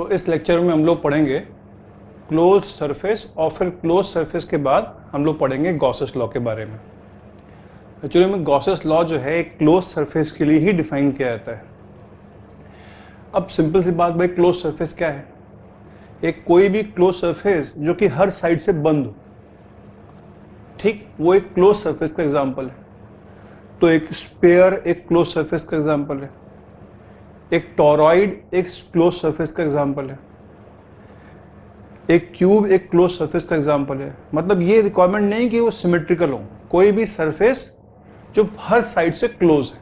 तो इस लेक्चर में हम लोग पढ़ेंगे क्लोज सरफेस और फिर क्लोज सरफेस के बाद हम लोग पढ़ेंगे गॉसेस लॉ के बारे में। एक्चुअली में गॉसेस लॉ जो है एक क्लोज सरफेस के लिए ही डिफाइन किया जाता है। अब सिंपल सी बात भाई, क्लोज सरफेस क्या है? एक कोई भी क्लोज सरफेस जो कि हर साइड से बंद हो, ठीक, वो एक क्लोज सरफेस का एग्जांपल है। तो एक स्फीयर एक क्लोज सरफेस का एग्जांपल है, एक टोरॉइड एक क्लोज सरफेस का एग्जांपल है, एक क्यूब एक क्लोज सरफेस का एग्जांपल है। मतलब ये रिक्वायरमेंट नहीं कि वो सिमेट्रिकल हो, कोई भी सरफेस जो हर साइड से क्लोज है।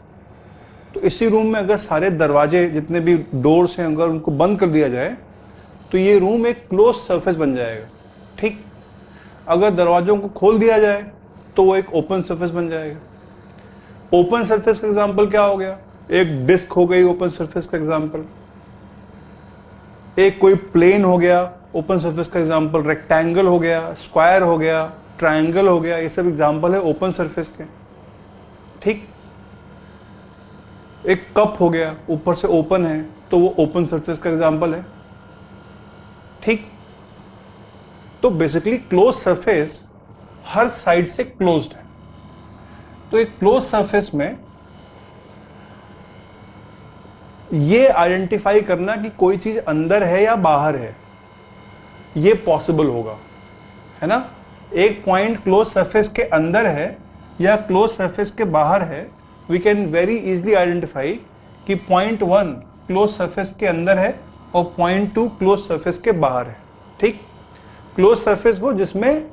तो इसी रूम में अगर सारे दरवाजे जितने भी डोर्स हैं अगर उनको बंद कर दिया जाए तो ये रूम एक क्लोज सरफेस बन जाएगा, ठीक। अगर दरवाजों को खोल दिया जाए तो वो एक ओपन सरफेस बन जाएगा। ओपन सरफेस का एग्जांपल क्या हो गया? एक डिस्क हो गई ओपन सरफेस का एग्जांपल, एक कोई प्लेन हो गया ओपन सरफेस का एग्जांपल, रेक्टेंगल हो गया, स्क्वायर हो गया, ट्रायंगल हो गया, ये सब एग्जांपल है ओपन सरफेस के, ठीक। एक कप हो गया ऊपर से ओपन है तो वो ओपन सरफेस का एग्जांपल है, ठीक। तो बेसिकली क्लोज सरफेस हर साइड से क्लोज्ड है। तो एक क्लोज सरफेस में ये आइडेंटिफाई करना कि कोई चीज अंदर है या बाहर है, ये पॉसिबल होगा, है ना। एक पॉइंट क्लोज सरफेस के अंदर है या क्लोज सरफेस के बाहर है, we can very easily identify कि पॉइंट 1 क्लोज सरफेस के अंदर है और पॉइंट 2 क्लोज सरफेस के बाहर है, ठीक। क्लोज सरफेस वो जिसमें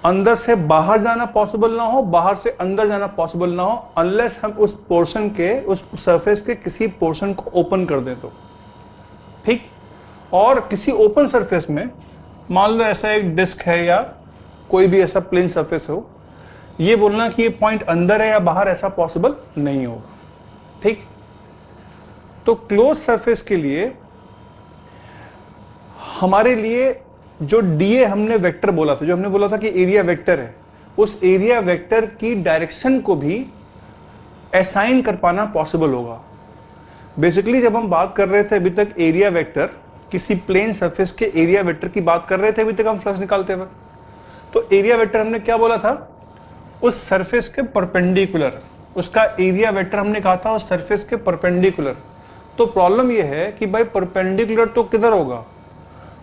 अंदर से बाहर जाना पॉसिबल ना हो, बाहर से अंदर जाना पॉसिबल ना हो, अनलेस हम उस पोर्शन के, उस सरफेस के किसी पोर्शन को ओपन कर दें तो, ठीक। और किसी ओपन सरफेस में मान लो ऐसा एक डिस्क है या कोई भी ऐसा प्लेन सरफेस हो, ये बोलना कि ये पॉइंट अंदर है या बाहर ऐसा पॉसिबल नहीं होगा, ठीक। तो क्लोज सरफेस के लिए हमारे लिए जो डीए हमने वेक्टर बोला था, जो हमने बोला था कि एरिया वेक्टर है, उस एरिया वेक्टर की डायरेक्शन को भी असाइन कर पाना पॉसिबल होगा। बेसिकली जब हम बात कर रहे थे अभी तक एरिया वेक्टर, किसी प्लेन सरफेस के एरिया वेक्टर की बात कर रहे थे अभी तक हम फ्लक्स निकालते वक्त, तो एरिया वेक्टर हमने क्या बोला था? उस सरफेस के परपेंडिकुलर, उसका एरिया वेक्टर हमने कहा था उस सरफेस के परपेंडिकुलर। तो प्रॉब्लम यह है कि भाई परपेंडिकुलर तो किधर होगा?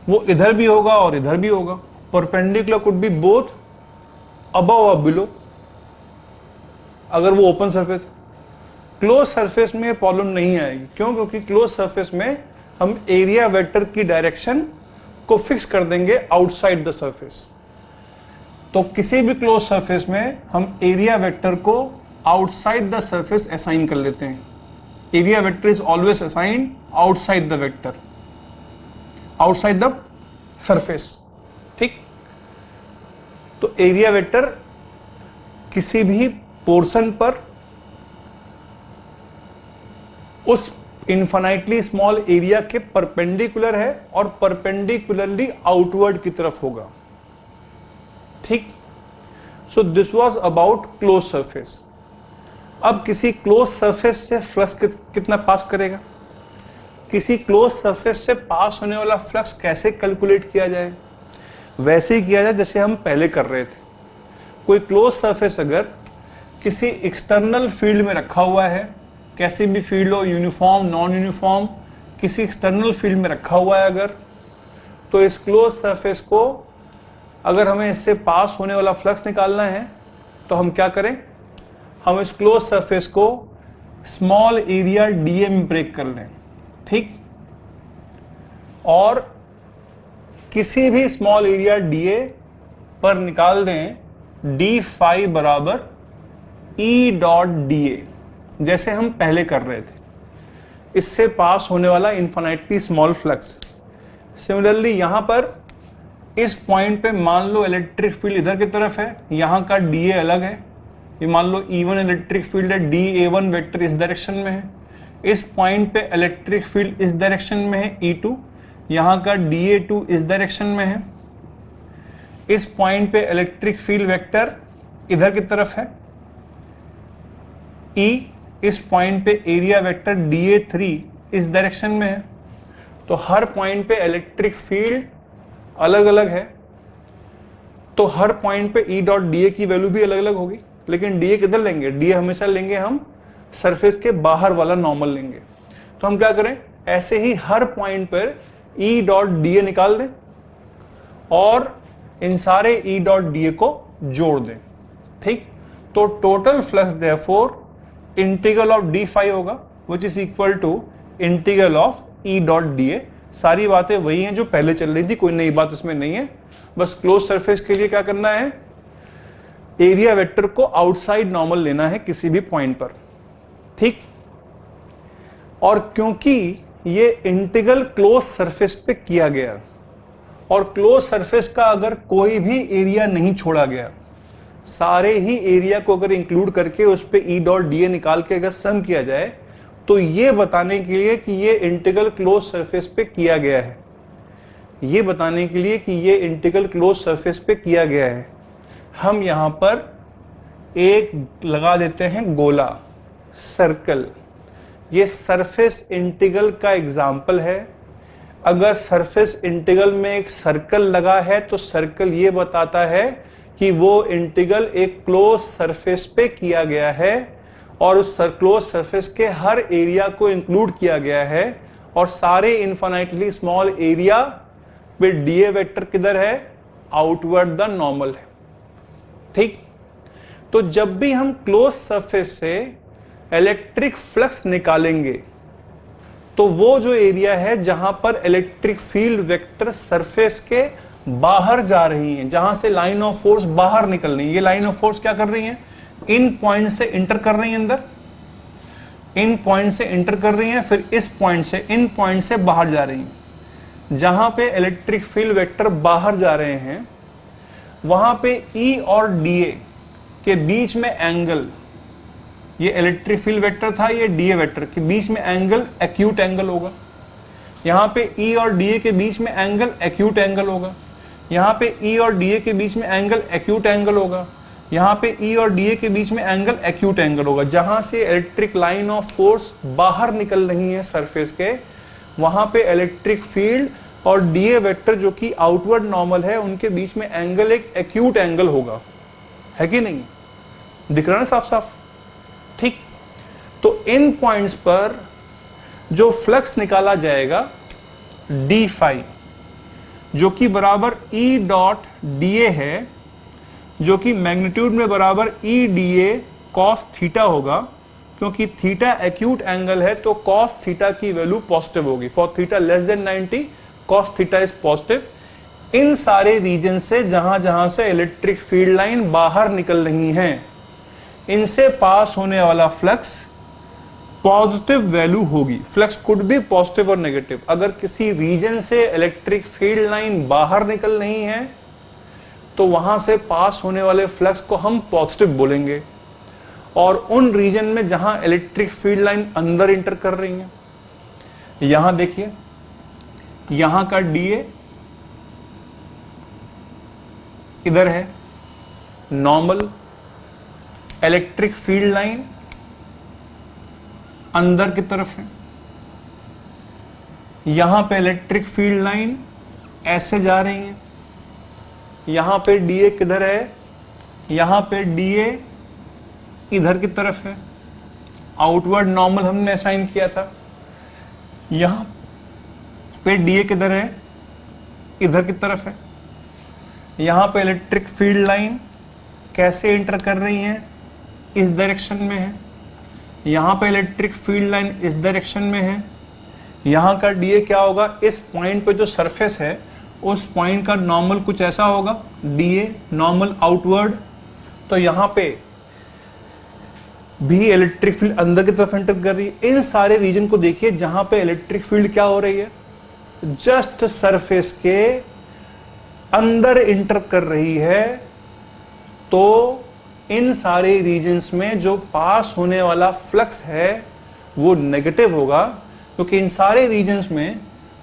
वो इधर भी होगा और इधर भी होगा। Perpendicular could be both above और बिलो, अगर वो ओपन सरफेस है। क्लोज सरफेस में प्रॉब्लम नहीं आएगी, क्यों? क्योंकि क्लोज सरफेस में हम एरिया वेक्टर की डायरेक्शन को फिक्स कर देंगे आउटसाइड द सरफेस। तो किसी भी क्लोज सरफेस में हम एरिया वेक्टर को आउटसाइड द सरफेस असाइन कर लेते हैं। Area vector is always assigned outside the vector, outside the surface, ठीक। तो एरिया वेक्टर किसी भी पोर्शन पर उस इन्फिनाइटली स्मॉल एरिया के परपेंडिकुलर है और परपेंडिकुलरली आउटवर्ड की तरफ होगा, ठीक। So this was about close surface. अब किसी क्लोज सरफेस से फ्लक्स कितना पास करेगा? किसी क्लोज सरफेस से पास होने वाला फ्लक्स कैसे कैलकुलेट किया जाए? वैसे ही किया जाए जैसे हम पहले कर रहे थे। कोई क्लोज सरफेस अगर किसी एक्सटर्नल फील्ड में रखा हुआ है, कैसी भी फील्ड हो, यूनिफॉर्म नॉन यूनिफॉर्म, किसी एक्सटर्नल फील्ड में रखा हुआ है अगर, तो इस क्लोज सरफेस को अगर हमें इससे पास होने वाला फ्लक्स निकालना है तो हम क्या करें? हम इस क्लोज सरफेस को स्मॉल एरिया डीए में ब्रेक कर लें, ठीक। और किसी भी स्मॉल एरिया डीए पर निकाल दें डी फाई बराबर ई डॉट डीए, जैसे हम पहले कर रहे थे। इससे पास होने वाला इन्फिनिटली स्मॉल फ्लक्स। सिमिलरली यहां पर इस पॉइंट पे मान लो इलेक्ट्रिक फील्ड इधर की तरफ है, यहां का डीए अलग है, ये मान लो E1 इलेक्ट्रिक फील्ड है, DA1 वेक्टर इस डायरेक्शन में है। इस पॉइंट पे इलेक्ट्रिक फील्ड इस डायरेक्शन में है E2, यहां का DA2 इस डायरेक्शन में है। इस पॉइंट पे इलेक्ट्रिक फील्ड वेक्टर इधर की तरफ है E, इस पॉइंट पे एरिया वेक्टर DA3 इस डायरेक्शन में है। तो हर पॉइंट पे इलेक्ट्रिक फील्ड अलग अलग है, तो हर पॉइंट पे E डॉट डी ए की वैल्यू भी अलग अलग होगी। लेकिन डी ए किधर लेंगे? डी ए हमेशा लेंगे हम सरफेस के बाहर वाला नॉर्मल लेंगे। तो हम क्या करें, ऐसे ही हर पॉइंट पर E डॉट डी ए निकाल दें और इन सारे E डॉट डी ए को जोड़ दें। ठीक, तो total flux therefore integral of d phi होगा which is equal to integral of E dot d A. सारी बातें वही हैं जो पहले चल रही थी, कोई नई बात इसमें नहीं है। बस क्लोज सरफेस के लिए क्या करना है, एरिया वेक्टर को आउटसाइड नॉर्मल लेना है किसी भी पॉइंट पर। ठीक, और क्योंकि ये इंटीग्रल क्लोज सरफेस पे किया गया और क्लोज सरफेस का अगर कोई भी एरिया नहीं छोड़ा गया, सारे ही एरिया को अगर इंक्लूड करके उस पे E डॉट डी ए निकाल के अगर सम किया जाए, तो ये बताने के लिए कि ये इंटीग्रल क्लोज सरफेस पे किया गया है, ये बताने के लिए कि ये इंटीग्रल क्लोज सरफेस पे किया गया है, हम यहां पर एक लगा देते हैं गोला, सर्कल। ये सरफेस इंटीग्रल का एग्जाम्पल है। अगर सरफेस इंटीग्रल में एक सर्कल लगा है तो सर्कल ये बताता है कि वो इंटीग्रल एक क्लोज सरफेस पे किया गया है और उस क्लोज सरफेस के हर एरिया को इंक्लूड किया गया है और सारे इनफाइनाइटली स्मॉल एरिया पे डीए वेक्टर किधर है, आउटवर्ड द नॉर्मल है। ठीक, तो जब भी हम क्लोज सरफेस से इलेक्ट्रिक फ्लक्स निकालेंगे तो वो जो एरिया है जहां पर इलेक्ट्रिक फील्ड वेक्टर सरफेस के बाहर जा रही हैं, जहां से लाइन ऑफ फोर्स बाहर निकल रही है, ये लाइन ऑफ फोर्स क्या कर रही है, इन पॉइंट से इंटर कर रही है, अंदर इन पॉइंट से इंटर कर रही हैं, फिर इस पॉइंट से इन पॉइंट से बाहर जा रही हैं। जहां पे इलेक्ट्रिक फील्ड वेक्टर बाहर जा रहे हैं वहां पे E और DA के बीच में एंगल, ये इलेक्ट्रिक फील्ड वेक्टर था, ये DA वेक्टर के बीच में एंगल एक्यूट एंगल होगा। यहां पे E और DA के बीच में एंगल एक्यूट एंगल होगा। यहां पे E और DA के बीच में एंगल एक्यूट एंगल होगा। यहां पे E और DA के बीच में एंगल एक्यूट एंगल होगा। जहां से इलेक्ट्रिक लाइन ऑफ फोर्स बाहर निकल रही है सरफेस के, वहां पे इलेक्ट्रिक फील्ड और DA वेक्टर जो कि आउटवर्ड नॉर्मल है, उनके बीच में एंगल एक एक्यूट एंगल होगा, है कि नहीं? दिख रहा है साफ साफ? ठीक, तो इन पॉइंट्स पर जो फ्लक्स निकाला जाएगा डी फाई, जो कि बराबर E डॉट DA है, जो कि मैग्नीट्यूड में बराबर EDA cos थीटा होगा, क्योंकि थीटा एक्यूट एंगल है तो cos थीटा की वैल्यू पॉजिटिव होगी। For theta less than 90 cos theta is positive. इन सारे रीजन से जहां जहां से इलेक्ट्रिक फील्ड लाइन बाहर निकल रही हैं, इनसे पास होने वाला फ्लक्स पॉजिटिव वैल्यू होगी। फ्लक्स कुड भी पॉजिटिव और नेगेटिव। अगर किसी रीजन से इलेक्ट्रिक फील्ड लाइन बाहर निकल रही है तो वहां से पास होने वाले फ्लक्स को हम पॉजिटिव बोलेंगे, और उन रीजन में जहां इलेक्ट्रिक फील्ड लाइन अंदर इंटर कर रही है, यहां देखिए, यहां का DA इधर है, नॉर्मल इलेक्ट्रिक फील्ड लाइन अंदर की तरफ है। यहां पे इलेक्ट्रिक फील्ड लाइन ऐसे जा रही है। यहां पे DA किधर है, यहां पे DA इधर की तरफ है, आउटवर्ड नॉर्मल हमने असाइन किया था। यहां पे DA किधर है, इधर की तरफ है। यहां पे इलेक्ट्रिक फील्ड लाइन कैसे इंटर कर रही है, इस डायरेक्शन में है। यहां पे इलेक्ट्रिक फील्ड लाइन इस डायरेक्शन में है। यहां का DA क्या होगा, इस पॉइंट पे जो सरफेस है उस पॉइंट का नॉर्मल कुछ ऐसा होगा, DA नॉर्मल आउटवर्ड। तो यहां पे भी इलेक्ट्रिक फील्ड अंदर की तरफ एंटर कर रही है। इन सारे रीजन को देखिए जहां पे इलेक्ट्रिक फील्ड क्या हो रही है, जस्ट सरफेस के अंदर इंटर कर रही है। तो इन सारे रीजन्स में जो पास होने वाला फ्लक्स है वो नेगेटिव होगा, क्योंकि इन सारे रीजन्स में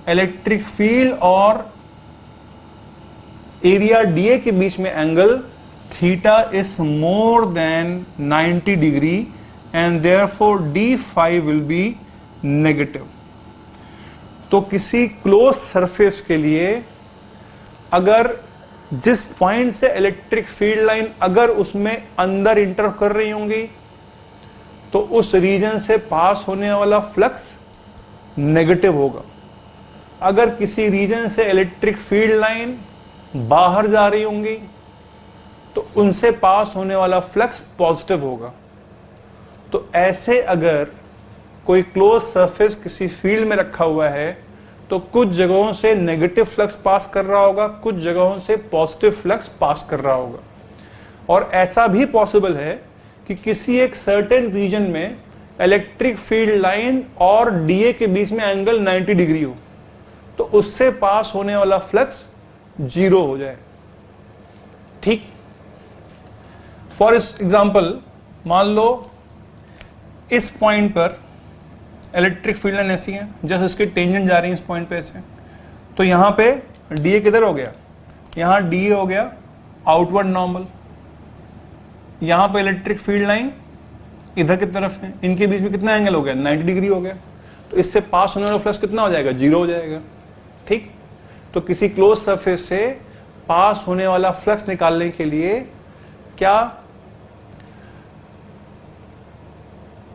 इलेक्ट्रिक फील्ड और एरिया DA के बीच में angle theta is more than 90 degree and therefore D phi will be negative. तो किसी क्लोज सरफेस के लिए अगर जिस पॉइंट से इलेक्ट्रिक फील्ड लाइन अगर उसमें अंदर इंटर कर रही होंगी तो उस रीजन से पास होने वाला फ्लक्स नेगेटिव होगा। अगर किसी रीजन से इलेक्ट्रिक फील्ड लाइन बाहर जा रही होंगी तो उनसे पास होने वाला फ्लक्स पॉजिटिव होगा। तो ऐसे अगर कोई क्लोज सरफेस किसी फील्ड में रखा हुआ है तो कुछ जगहों से नेगेटिव फ्लक्स पास कर रहा होगा, कुछ जगहों से पॉजिटिव फ्लक्स पास कर रहा होगा। और ऐसा भी पॉसिबल है कि किसी एक सर्टेन रीजन में इलेक्ट्रिक फील्ड लाइन और डीए के बीच में एंगल 90 डिग्री हो तो उससे पास होने वाला फ्लक्स 0 हो जाए। ठीक, फॉर एग्जांपल मान लो इस पॉइंट पर इलेक्ट्रिक फील्ड लाइन ऐसी है, जैसे इसकी टेंजेंट जा रही है इस पॉइंट पे ऐसे, तो यहां पे डीए किधर हो गया, यहां डीए हो गया आउटवर्ड नॉर्मल, यहां पे इलेक्ट्रिक फील्ड लाइन इधर की तरफ है, इनके बीच में कितना एंगल हो गया, 90 डिग्री हो गया। तो इससे पास होने वाला फ्लक्स कितना हो जाएगा, 0 हो जाएगा। ठीक, तो किसी क्लोज सरफेस से पास होने वाला फ्लक्स निकालने के लिए क्या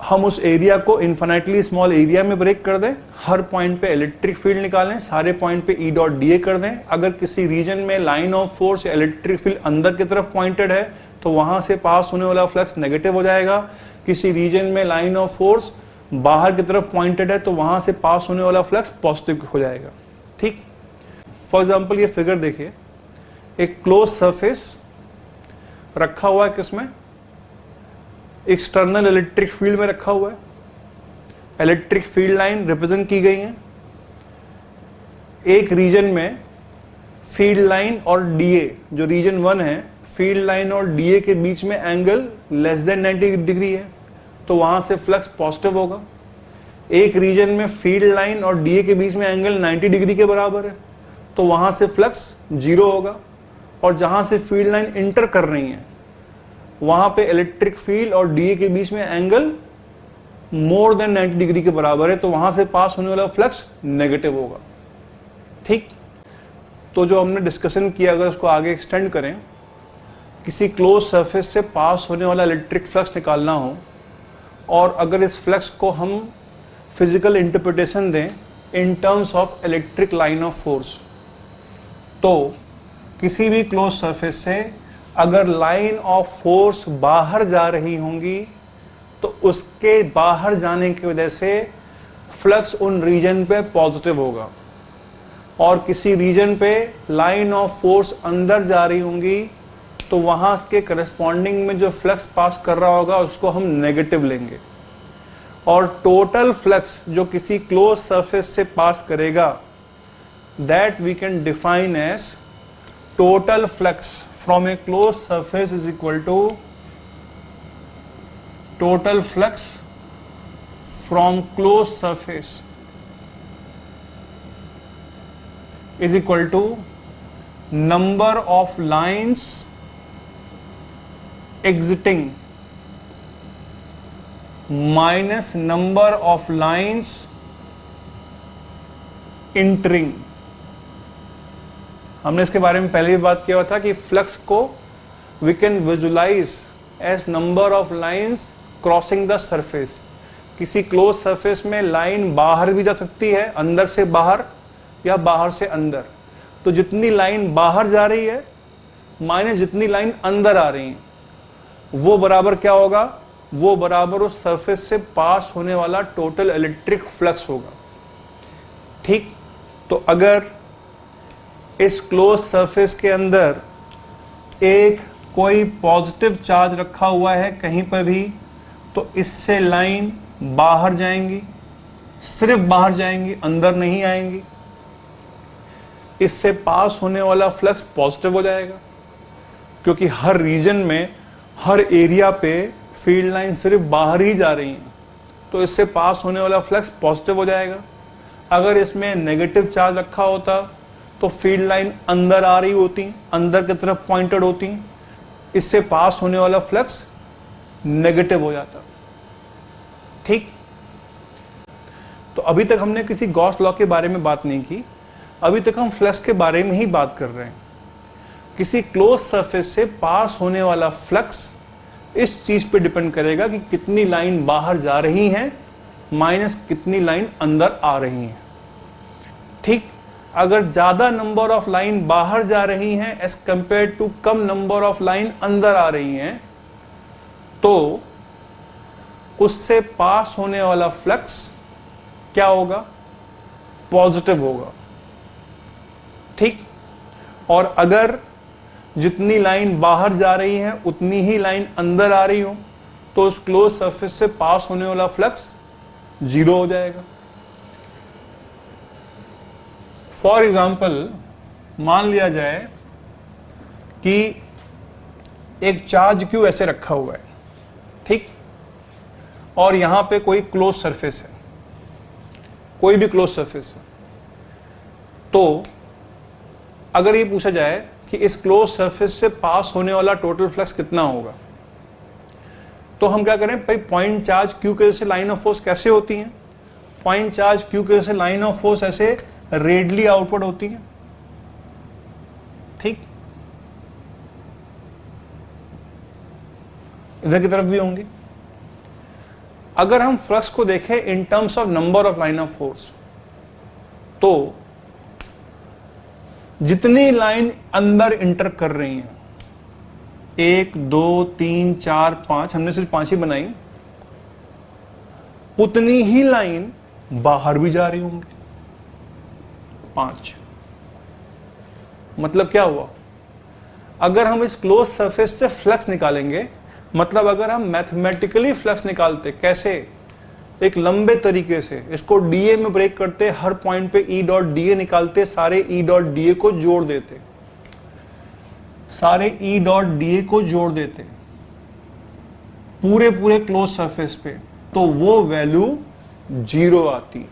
हम उस एरिया को इन्फिनिटली स्मॉल एरिया में ब्रेक कर दें, हर पॉइंट पे इलेक्ट्रिक फील्ड निकालें, सारे पॉइंट पे ई डॉट डी ए कर दें। अगर किसी रीजन में लाइन ऑफ फोर्स या इलेक्ट्रिक फील्ड अंदर की तरफ पॉइंटेड है तो वहां से पास होने वाला फ्लक्स नेगेटिव हो जाएगा। किसी रीजन में लाइन ऑफ फोर्स बाहर की तरफ पॉइंटेड है तो वहां से पास होने वाला फ्लक्स पॉजिटिव हो जाएगा। ठीक, फॉर एग्जाम्पल ये फिगर देखिए, एक क्लोज सरफेस रखा हुआ है, किसमें, एक्सटर्नल इलेक्ट्रिक फील्ड में रखा हुआ है, इलेक्ट्रिक फील्ड लाइन रिप्रेजेंट की गई है। एक रीजन में फील्ड लाइन और डीए, जो रीजन 1 है, फील्ड लाइन और डीए के बीच में एंगल लेस देन 90 डिग्री है तो वहां से फ्लक्स पॉजिटिव होगा। एक रीजन में फील्ड लाइन और डीए के बीच में एंगल 90 डिग्री के बराबर है तो वहां से फ्लक्स 0 होगा। और जहां से फील्ड लाइन इंटर कर रही है वहां पे इलेक्ट्रिक फील्ड और डीए के बीच में एंगल मोर देन 90 डिग्री के बराबर है तो वहां से पास होने वाला फ्लक्स नेगेटिव होगा। ठीक, तो जो हमने डिस्कशन किया अगर उसको आगे एक्सटेंड करें, किसी क्लोज सरफेस से पास होने वाला इलेक्ट्रिक फ्लक्स निकालना हो और अगर इस फ्लक्स को हम फिजिकल इंटरप्रिटेशन दें in terms of electric line of force, तो किसी भी क्लोज सरफेस से अगर लाइन ऑफ फोर्स बाहर जा रही होंगी तो उसके बाहर जाने की वजह से फ्लक्स उन रीजन पे पॉजिटिव होगा और किसी रीजन पे लाइन ऑफ फोर्स अंदर जा रही होंगी तो वहां के करस्पॉन्डिंग में जो फ्लक्स पास कर रहा होगा उसको हम नेगेटिव लेंगे। और टोटल फ्लक्स जो किसी क्लोज सरफेस से पास करेगा that we can define as total flux from a closed surface is equal to total flux from closed surface is equal to number of lines exiting minus number of lines entering। हमने इसके बारे में पहले भी बात किया हुआ था कि फ्लक्स को we can visualize as number of lines crossing the surface. किसी क्लोज सरफेस में लाइन बाहर भी जा सकती है, अंदर से बाहर या बाहर से अंदर। तो जितनी लाइन बाहर जा रही है माइनस जितनी लाइन अंदर आ रही है वो बराबर क्या होगा, वो बराबर उस सरफेस से पास होने वाला टोटल इलेक्ट्रिक फ्लक्स होगा। ठीक, तो अगर इस क्लोज सरफेस के अंदर एक कोई पॉजिटिव चार्ज रखा हुआ है कहीं पर भी तो इससे लाइन बाहर जाएंगी, सिर्फ बाहर जाएंगी, अंदर नहीं आएंगी। इससे पास होने वाला फ्लक्स पॉजिटिव हो जाएगा क्योंकि हर रीजन में हर एरिया पे फील्ड लाइन सिर्फ बाहर ही जा रही हैं तो इससे पास होने वाला फ्लक्स पॉजिटिव हो जाएगा। अगर इसमें नेगेटिव चार्ज रखा होता तो फील्ड लाइन अंदर आ रही होती, अंदर की तरफ पॉइंटेड होती, इससे पास होने वाला फ्लक्स नेगेटिव हो जाता। ठीक, तो तो अभी तक हमने किसी गॉस लॉ के बारे में बात नहीं की, अभी तक हम फ्लक्स के बारे में ही बात कर रहे हैं। किसी क्लोज सरफेस से पास होने वाला फ्लक्स इस चीज पे डिपेंड करेगा कि कितनी लाइन बाहर जा रही हैं माइनस कितनी लाइन अंदर आ रही हैं। ठीक, अगर ज्यादा नंबर ऑफ लाइन बाहर जा रही हैं एज कंपेयर टू कम नंबर ऑफ लाइन अंदर आ रही हैं, तो उससे पास होने वाला फ्लक्स क्या होगा? पॉजिटिव होगा। ठीक, और अगर जितनी लाइन बाहर जा रही है उतनी ही लाइन अंदर आ रही हो तो उस क्लोज सरफेस से पास होने वाला फ्लक्स 0 हो जाएगा। फॉर एग्जाम्पल, मान लिया जाए कि एक चार्ज क्यू ऐसे रखा हुआ है, ठीक, और यहां पे कोई क्लोज सरफेस है, कोई भी क्लोज सरफेस है। तो अगर ये पूछा जाए कि इस क्लोज सरफेस से पास होने वाला टोटल फ्लक्स कितना होगा, तो हम क्या करें भाई, पॉइंट चार्ज क्यू के जैसे लाइन ऑफ फोर्स कैसे होती है? पॉइंट चार्ज क्यू के जैसे लाइन ऑफ फोर्स ऐसे रेडियली आउटवर्ड होती है। ठीक, इधर की तरफ भी होंगी। अगर हम फ्लक्स को देखें in terms of number of line of force, तो जितनी लाइन अंदर इंटर कर रही हैं, 1 2 3 4 5, हमने सिर्फ 5 ही बनाई, उतनी ही लाइन बाहर भी जा रही होंगी, 5। मतलब क्या हुआ? अगर हम इस क्लोज सरफेस से फ्लक्स निकालेंगे, मतलब अगर हम मैथमेटिकली फ्लक्स निकालते, कैसे? एक लंबे तरीके से इसको डीए में ब्रेक करते, हर पॉइंट पे ई डॉट डीए निकालते, सारे ई डॉट डीए को जोड़ देते, सारे ई डॉट डीए को जोड़ देते पूरे पूरे क्लोज सरफेस पे, तो वो वैल्यू 0 आती।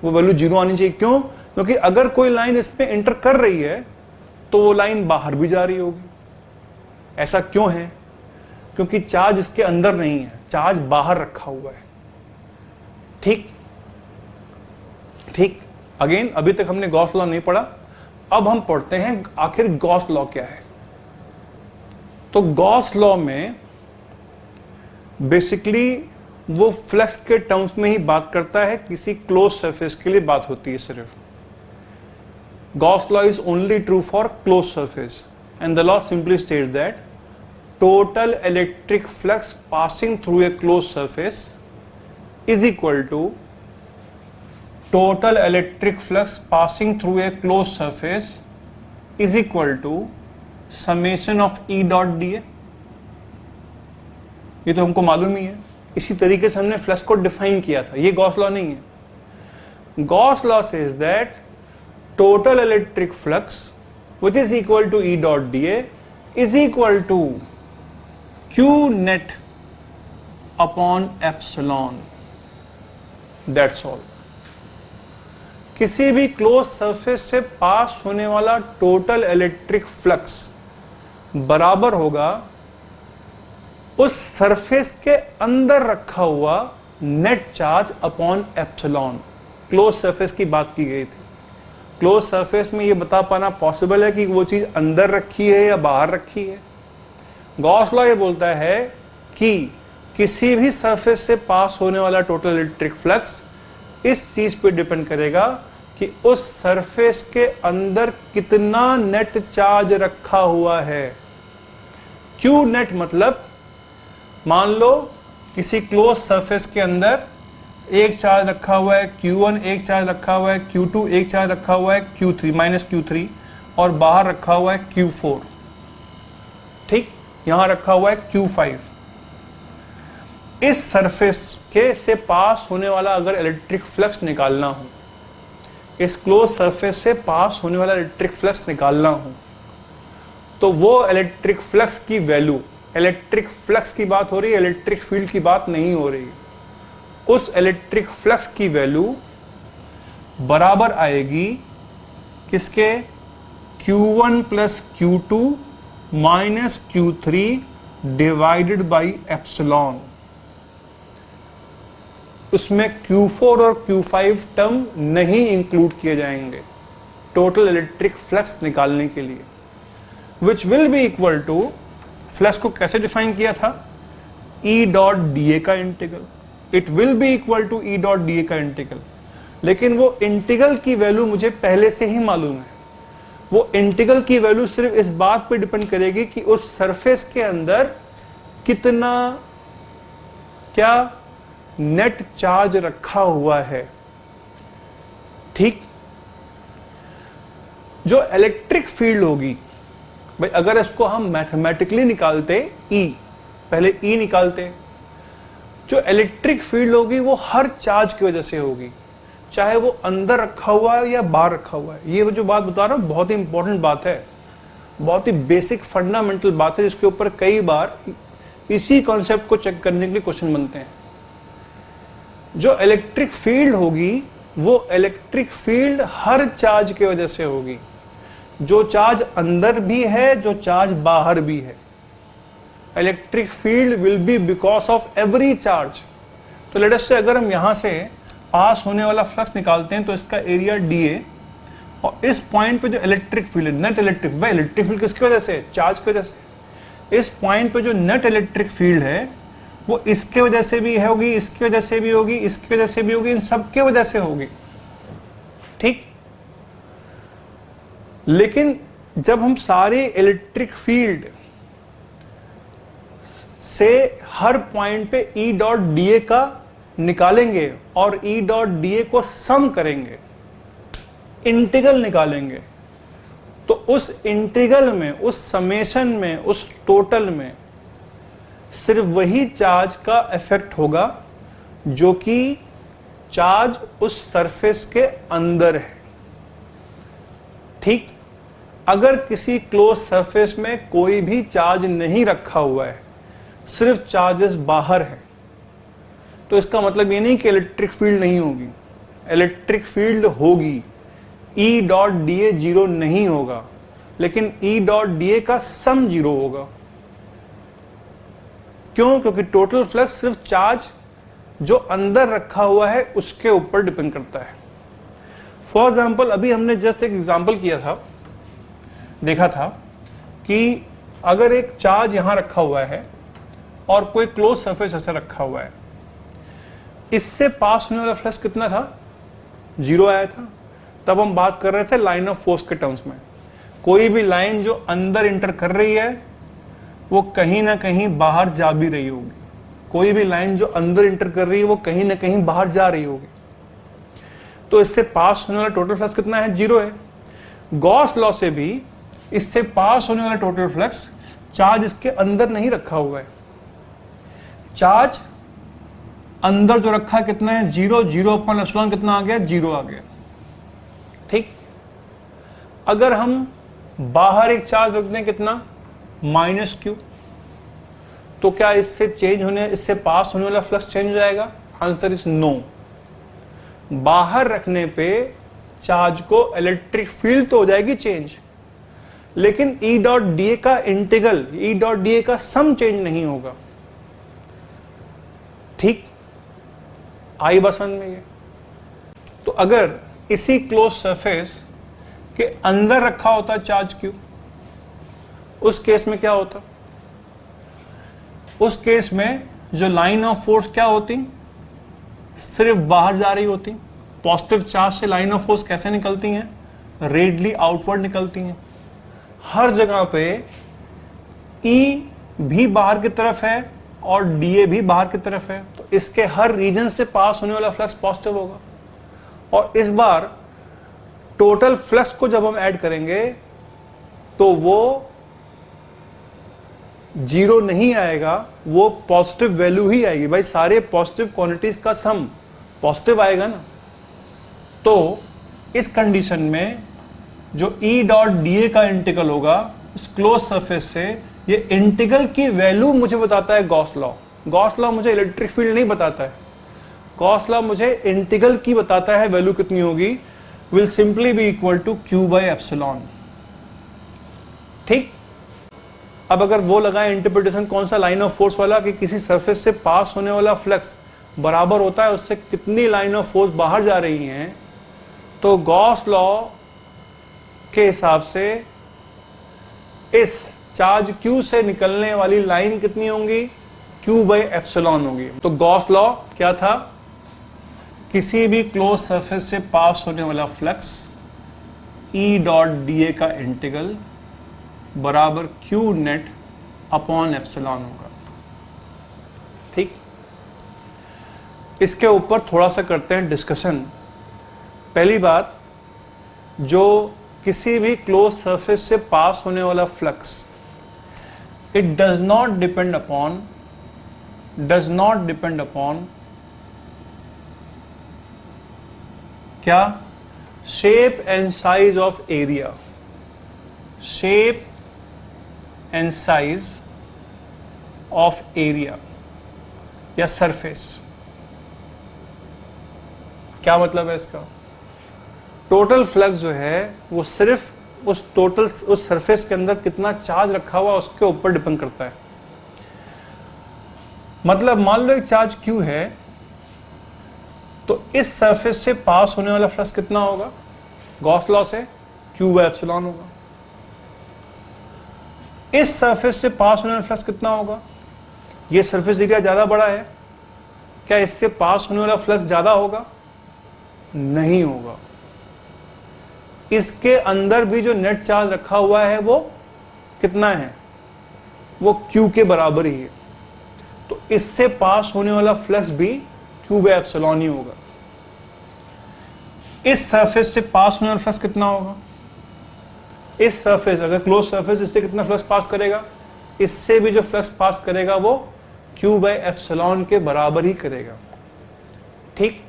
वो वैल्यू 0 आनी चाहिए। क्यों? क्योंकि अगर कोई लाइन इसमें इंटर कर रही है तो वो लाइन बाहर भी जा रही होगी। ऐसा क्यों है? क्योंकि चार्ज इसके अंदर नहीं है, चार्ज बाहर रखा हुआ है। ठीक ठीक, अगेन अभी तक हमने गॉस लॉ नहीं पढ़ा, अब हम पढ़ते हैं आखिर गॉस लॉ क्या है। तो गॉस लॉ में बेसिकली वो फ्लक्स के टर्म्स में ही बात करता है, किसी क्लोज सरफेस के लिए बात होती है सिर्फ। Gauss law is only true for close surface and the law simply states that total electric flux passing through a closed surface is equal to total electric flux passing through a closed surface is equal to summation of E dot dA। ये तो हमको मालूम ही है, इसी तरीके से हमने flux को डिफाइन किया था। ये गॉस लॉ नहीं है। Gauss law says that total electric flux which is equal to E dot dA is equal to Q net upon epsilon, that's all। किसी भी क्लोज सरफेस से पास होने वाला टोटल इलेक्ट्रिक फ्लक्स बराबर होगा उस सरफेस के अंदर रखा हुआ net charge upon epsilon. Close surface की बात की गई थी। क्लोज सरफेस में यह बता पाना पॉसिबल है कि वो चीज अंदर रखी है या बाहर रखी है। गॉस लॉ ये बोलता है कि किसी भी सरफेस से पास होने वाला टोटल इलेक्ट्रिक फ्लक्स इस चीज पे डिपेंड करेगा कि उस सरफेस के अंदर कितना नेट चार्ज रखा हुआ है। क्यू नेट मतलब, मान लो किसी क्लोज सरफेस के अंदर एक चार्ज रखा हुआ है Q1, एक चार्ज रखा हुआ है Q2, एक चार्ज रखा हुआ है Q3 माइनस Q3, और बाहर रखा हुआ है Q4। ठीक, यहां रखा हुआ है Q5। इस सरफेस के से पास होने वाला अगर इलेक्ट्रिक फ्लक्स निकालना हो, इस क्लोज सरफेस से पास होने वाला इलेक्ट्रिक फ्लक्स निकालना हो, तो वो इलेक्ट्रिक फ्लक्स की वैल्यू, इलेक्ट्रिक फ्लक्स की बात हो रही है, इलेक्ट्रिक फील्ड की बात नहीं हो रही, उस इलेक्ट्रिक फ्लक्स की वैल्यू बराबर आएगी किसके? Q1 plus Q2 minus Q3 divided by epsilon. उसमें Q4 और Q5 टर्म नहीं इंक्लूड किए जाएंगे टोटल इलेक्ट्रिक फ्लक्स निकालने के लिए, which will be equal to, flux को कैसे डिफाइन किया था, E डॉट डी का integral, it will be equal to E dot D का इंटीग्रल। लेकिन वो इंटीग्रल की वैल्यू मुझे पहले से ही मालूम है। वो इंटीग्रल की वैल्यू सिर्फ इस बात पे डिपेंड करेगी कि उस सरफेस के अंदर कितना क्या नेट चार्ज रखा हुआ है। ठीक, जो इलेक्ट्रिक फील्ड होगी भाई, अगर इसको हम मैथमेटिकली निकालते, पहले E निकालते, जो इलेक्ट्रिक फील्ड होगी वो हर चार्ज की वजह से होगी, चाहे वो अंदर रखा हुआ है या बाहर रखा हुआ है। ये जो बात बता रहा हूं बहुत ही इंपॉर्टेंट बात है, बहुत ही बेसिक फंडामेंटल बात है, जिसके ऊपर कई बार इसी कॉन्सेप्ट को चेक करने के लिए क्वेश्चन बनते हैं। जो इलेक्ट्रिक फील्ड होगी वो इलेक्ट्रिक फील्ड हर चार्ज की वजह से होगी, जो चार्ज अंदर भी है, जो चार्ज बाहर भी है। Electric field will be because of every charge. तो लेट अस से अगर हम यहां से पास होने वाला फ्लक्स निकालते हैं तो इसका एरिया dA, और इस पॉइंट पे जो इलेक्ट्रिक फील्ड है, नेट इलेक्ट्रिक, भाई इलेक्ट्रिक फील्ड किसकी वजह से, चार्ज की वजह से। इस पॉइंट पे जो नेट इलेक्ट्रिक फील्ड है वो इसके वजह से भी होगी, इसकी वजह से भी होगी, इसकी वजह से भी होगी, इन सबके वजह से होगी। ठीक, लेकिन जब हम सारे इलेक्ट्रिक फील्ड से हर पॉइंट पे E डॉट डी का निकालेंगे और E डॉट डी को सम करेंगे, इंटीग्रल निकालेंगे, तो उस इंटीग्रल में, उस समेशन में, उस टोटल में सिर्फ वही चार्ज का इफेक्ट होगा जो कि चार्ज उस सरफेस के अंदर है। ठीक, अगर किसी क्लोज सरफेस में कोई भी चार्ज नहीं रखा हुआ है, सिर्फ चार्जेस बाहर है, तो इसका मतलब ये नहीं कि इलेक्ट्रिक फील्ड नहीं होगी, इलेक्ट्रिक फील्ड होगी। E डॉट डी जीरो नहीं होगा, लेकिन E डॉट डी का सम जीरो होगा। क्यों? क्योंकि टोटल फ्लक्स सिर्फ चार्ज जो अंदर रखा हुआ है उसके ऊपर डिपेंड करता है। फॉर एग्जाम्पल, अभी हमने जस्ट एक एग्जाम्पल किया था, देखा था कि अगर एक चार्ज यहां रखा हुआ है और कोई क्लोज सरफेस ऐसे रखा हुआ है, इससे पास होने वाला फ्लक्स कितना था, जीरो आया था। तब हम बात कर रहे थे लाइन ऑफ फोर्स के टर्म्स में। कोई भी लाइन जो अंदर इंटर कर रही है वो कहीं ना कहीं बाहर जा भी रही होगी, कोई भी लाइन जो अंदर इंटर कर रही है वो कहीं ना कहीं बाहर जा रही होगी। तो इससे पास होने वाला टोटल फ्लक्स कितना है, जीरो है। गॉस लॉ से भी इससे पास होने वाला टोटल फ्लक्स, चार्ज इसके अंदर नहीं रखा हुआ है, चार्ज अंदर जो रखा है कितना है, जीरो, जीरो अपॉन एप्सिलॉन कितना आ गया, जीरो आ गया। ठीक, अगर हम बाहर एक चार्ज रख दें कितना, माइनस क्यू, तो क्या इससे चेंज होने, इससे पास होने वाला फ्लक्स चेंज हो जाएगा? Answer is no. बाहर रखने पे चार्ज को इलेक्ट्रिक फील्ड तो हो जाएगी चेंज, लेकिन E डॉट डी का इंटीग्रल, E डॉट डी का सम चेंज नहीं होगा। ठीक, आई बसन में ये। तो अगर इसी क्लोज सरफेस के अंदर रखा होता चार्ज क्यू, उस केस में क्या होता? उस केस में जो लाइन ऑफ फोर्स क्या होती, सिर्फ बाहर जा रही होती। पॉजिटिव चार्ज से लाइन ऑफ फोर्स कैसे निकलती हैं, रेडियली आउटवर्ड निकलती हैं। हर जगह पे E भी बाहर की तरफ है और dA भी बाहर की तरफ है, तो इसके हर रीजन से पास होने वाला फ्लक्स पॉजिटिव होगा। और इस बार टोटल फ्लक्स को जब हम ऐड करेंगे तो वो जीरो नहीं आएगा, वो पॉजिटिव वैल्यू ही आएगी। भाई सारे पॉजिटिव क्वांटिटीज का सम पॉजिटिव आएगा ना। तो इस कंडीशन में जो E डॉट डी का इंटीग्रल होगा इस क्लोज सरफेस से, ये इंटीग्रल की वैल्यू मुझे बताता है गॉस लॉ। गॉस लॉ मुझे इलेक्ट्रिक फील्ड नहीं बताता है, गॉस लॉ मुझे इंटीग्रल की बताता है वैल्यू कितनी होगी, will simply be equal to Q by epsilon. ठीक, अब अगर वो लगाए इंटरप्रिटेशन कौन सा, लाइन ऑफ फोर्स वाला, कि किसी सरफेस से पास होने वाला फ्लक्स बराबर होता है उससे कितनी लाइन ऑफ फोर्स बाहर जा रही हैं, तो गॉस लॉ के हिसाब से इस चार्ज Q से निकलने वाली लाइन कितनी होंगी, Q/ε होगी। तो गॉस लॉ क्या था, किसी भी क्लोज सरफेस से पास होने वाला फ्लक्स E.dA का इंटीग्रल बराबर Q नेट अपॉन एप्सिलॉन होगा। ठीक, इसके ऊपर थोड़ा सा करते हैं डिस्कशन। पहली बात, जो किसी भी क्लोज सरफेस से पास होने वाला flux, it does not depend upon क्या, shape and size of area, shape and size of area या सरफेस। क्या मतलब है इसका, टोटल फ्लक्स जो है वो सिर्फ उस सरफेस के अंदर कितना चार्ज रखा हुआ उसके ऊपर डिपेंड करता है। मतलब मान लो एक चार्ज Q है, तो इस सरफेस से पास होने वाला फ्लक्स कितना होगा, गॉस लॉ से Q/ε होगा। इस सरफेस से पास होने वाला फ्लक्स कितना होगा, ये सरफेस एरिया ज्यादा बड़ा है, क्या इससे पास होने वाला फ्लक्स ज्यादा होगा, नहीं होगा। इसके अंदर भी जो नेट चार्ज रखा हुआ है वो कितना है, वो Q के बराबर ही है, तो इससे पास होने वाला फ्लक्स भी Q/ε ही होगा। इस सरफेस से पास होने वाला फ्लक्स कितना होगा, इस सरफेस, अगर क्लोज सरफेस, इससे कितना फ्लक्स पास करेगा, इससे भी जो फ्लक्स पास करेगा वो Q/ε के बराबर ही करेगा। ठीक,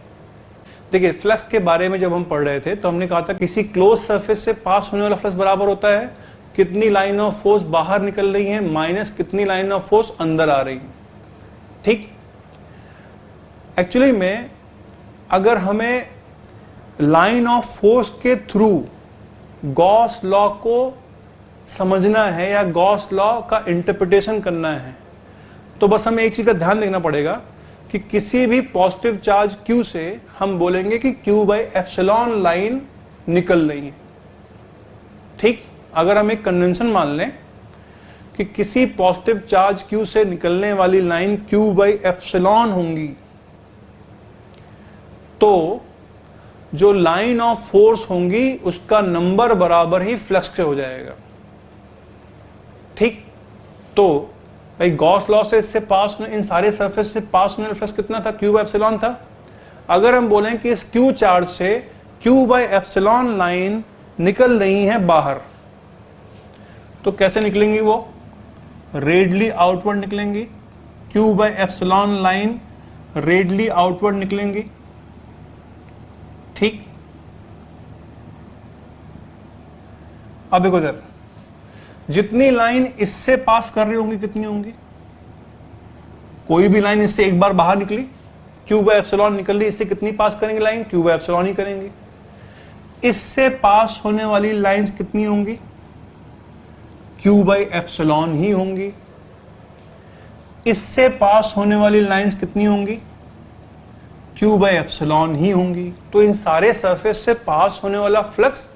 देखिए फ्लक्स के बारे में जब हम पढ़ रहे थे तो हमने कहा था किसी क्लोज सरफेस से पास होने वाला फ्लक्स बराबर होता है कितनी लाइन ऑफ फोर्स बाहर निकल रही है माइनस कितनी लाइन ऑफ फोर्स अंदर आ रही है। ठीक, एक्चुअली में अगर हमें लाइन ऑफ फोर्स के थ्रू गॉस लॉ को समझना है या गॉस लॉ का इंटरप्रिटेशन करना है, तो बस हमें एक चीज का ध्यान देना पड़ेगा कि किसी भी पॉजिटिव चार्ज Q से हम बोलेंगे कि Q/ε लाइन निकल रही है। ठीक, अगर हम एक कन्वेंशन मान लें कि किसी पॉजिटिव चार्ज Q से निकलने वाली लाइन Q/ε होंगी, तो जो लाइन ऑफ फोर्स होंगी उसका नंबर बराबर ही फ्लक्स से हो जाएगा। ठीक, तो भाई गॉस लॉ से इससे पास इन सारे सरफेस से पास होने वाला फ्लक्स कितना था, Q/ε था। अगर हम बोलें कि इस Q चार्ज से Q/ε लाइन निकल रही है बाहर, तो कैसे निकलेंगी, वो रेडियली आउटवर्ड निकलेंगी। Q/ε लाइन रेडियली आउटवर्ड निकलेंगी। ठीक, अब देखो इधर, जितनी लाइन इससे पास कर रही होंगी कितनी होंगी, कोई भी लाइन इससे एक बार बाहर निकली, Q/ε निकल रही, इससे कितनी पास करेंगे लाइन, Q/ε ही करेंगे। इससे पास होने वाली लाइंस कितनी होंगी, Q/ε ही होंगी। इससे पास होने वाली लाइंस कितनी होंगी, Q/ε ही होंगी। तो इन सारे सरफेस से पास होने वाला फ्लक्स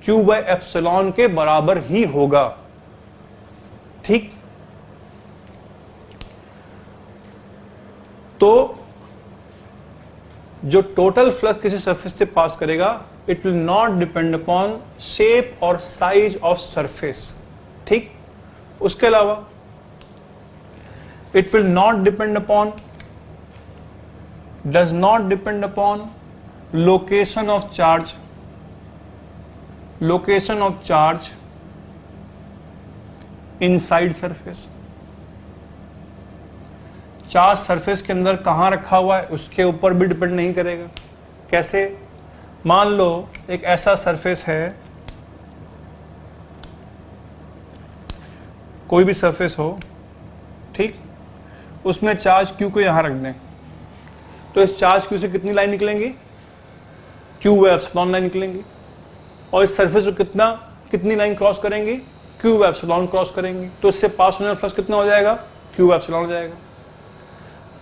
Q/ε के बराबर ही होगा। ठीक, तो जो टोटल फ्लक्स किसी सरफेस से पास करेगा, it will not depend upon shape और साइज ऑफ सरफेस। ठीक, उसके अलावा it will not depend upon, does not depend upon location of charge, location of charge inside surface. Charge surface के अंदर कहां रखा हुआ है उसके ऊपर भी डिपेंड नहीं करेगा। कैसे, मान लो एक ऐसा सरफेस है, कोई भी सरफेस हो, ठीक, उसमें चार्ज Q को यहां रख दें, तो इस चार्ज Q से कितनी लाइन निकलेंगी, Q/ε लाइन निकलेंगी, और इस सरफेस को कितनी लाइन क्रॉस करेंगी, Q/ε क्रॉस करेंगी। तो इससे पास होने वाला फ्लक्स कितना हो जाएगा, Q/ε हो जाएगा।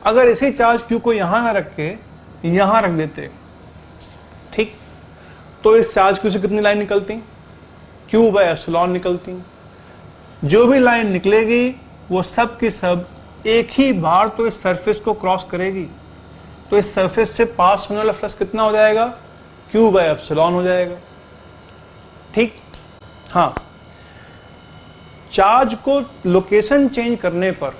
अगर इसी चार्ज Q को यहां ना रख के यहां रख देते, ठीक, तो इस चार्ज Q से कितनी लाइन निकलती? Q बाय एप्सिलॉन निकलती। जो भी लाइन निकलेगी वो सब की सब एक ही बार तो इस सरफेस को क्रॉस करेगी, तो इस सरफेस से पास होने वाला फ्लक्स कितना हो जाएगा? Q बाय एप्सिलॉन हो जाएगा, ठीक। हाँ, चार्ज को लोकेशन चेंज करने पर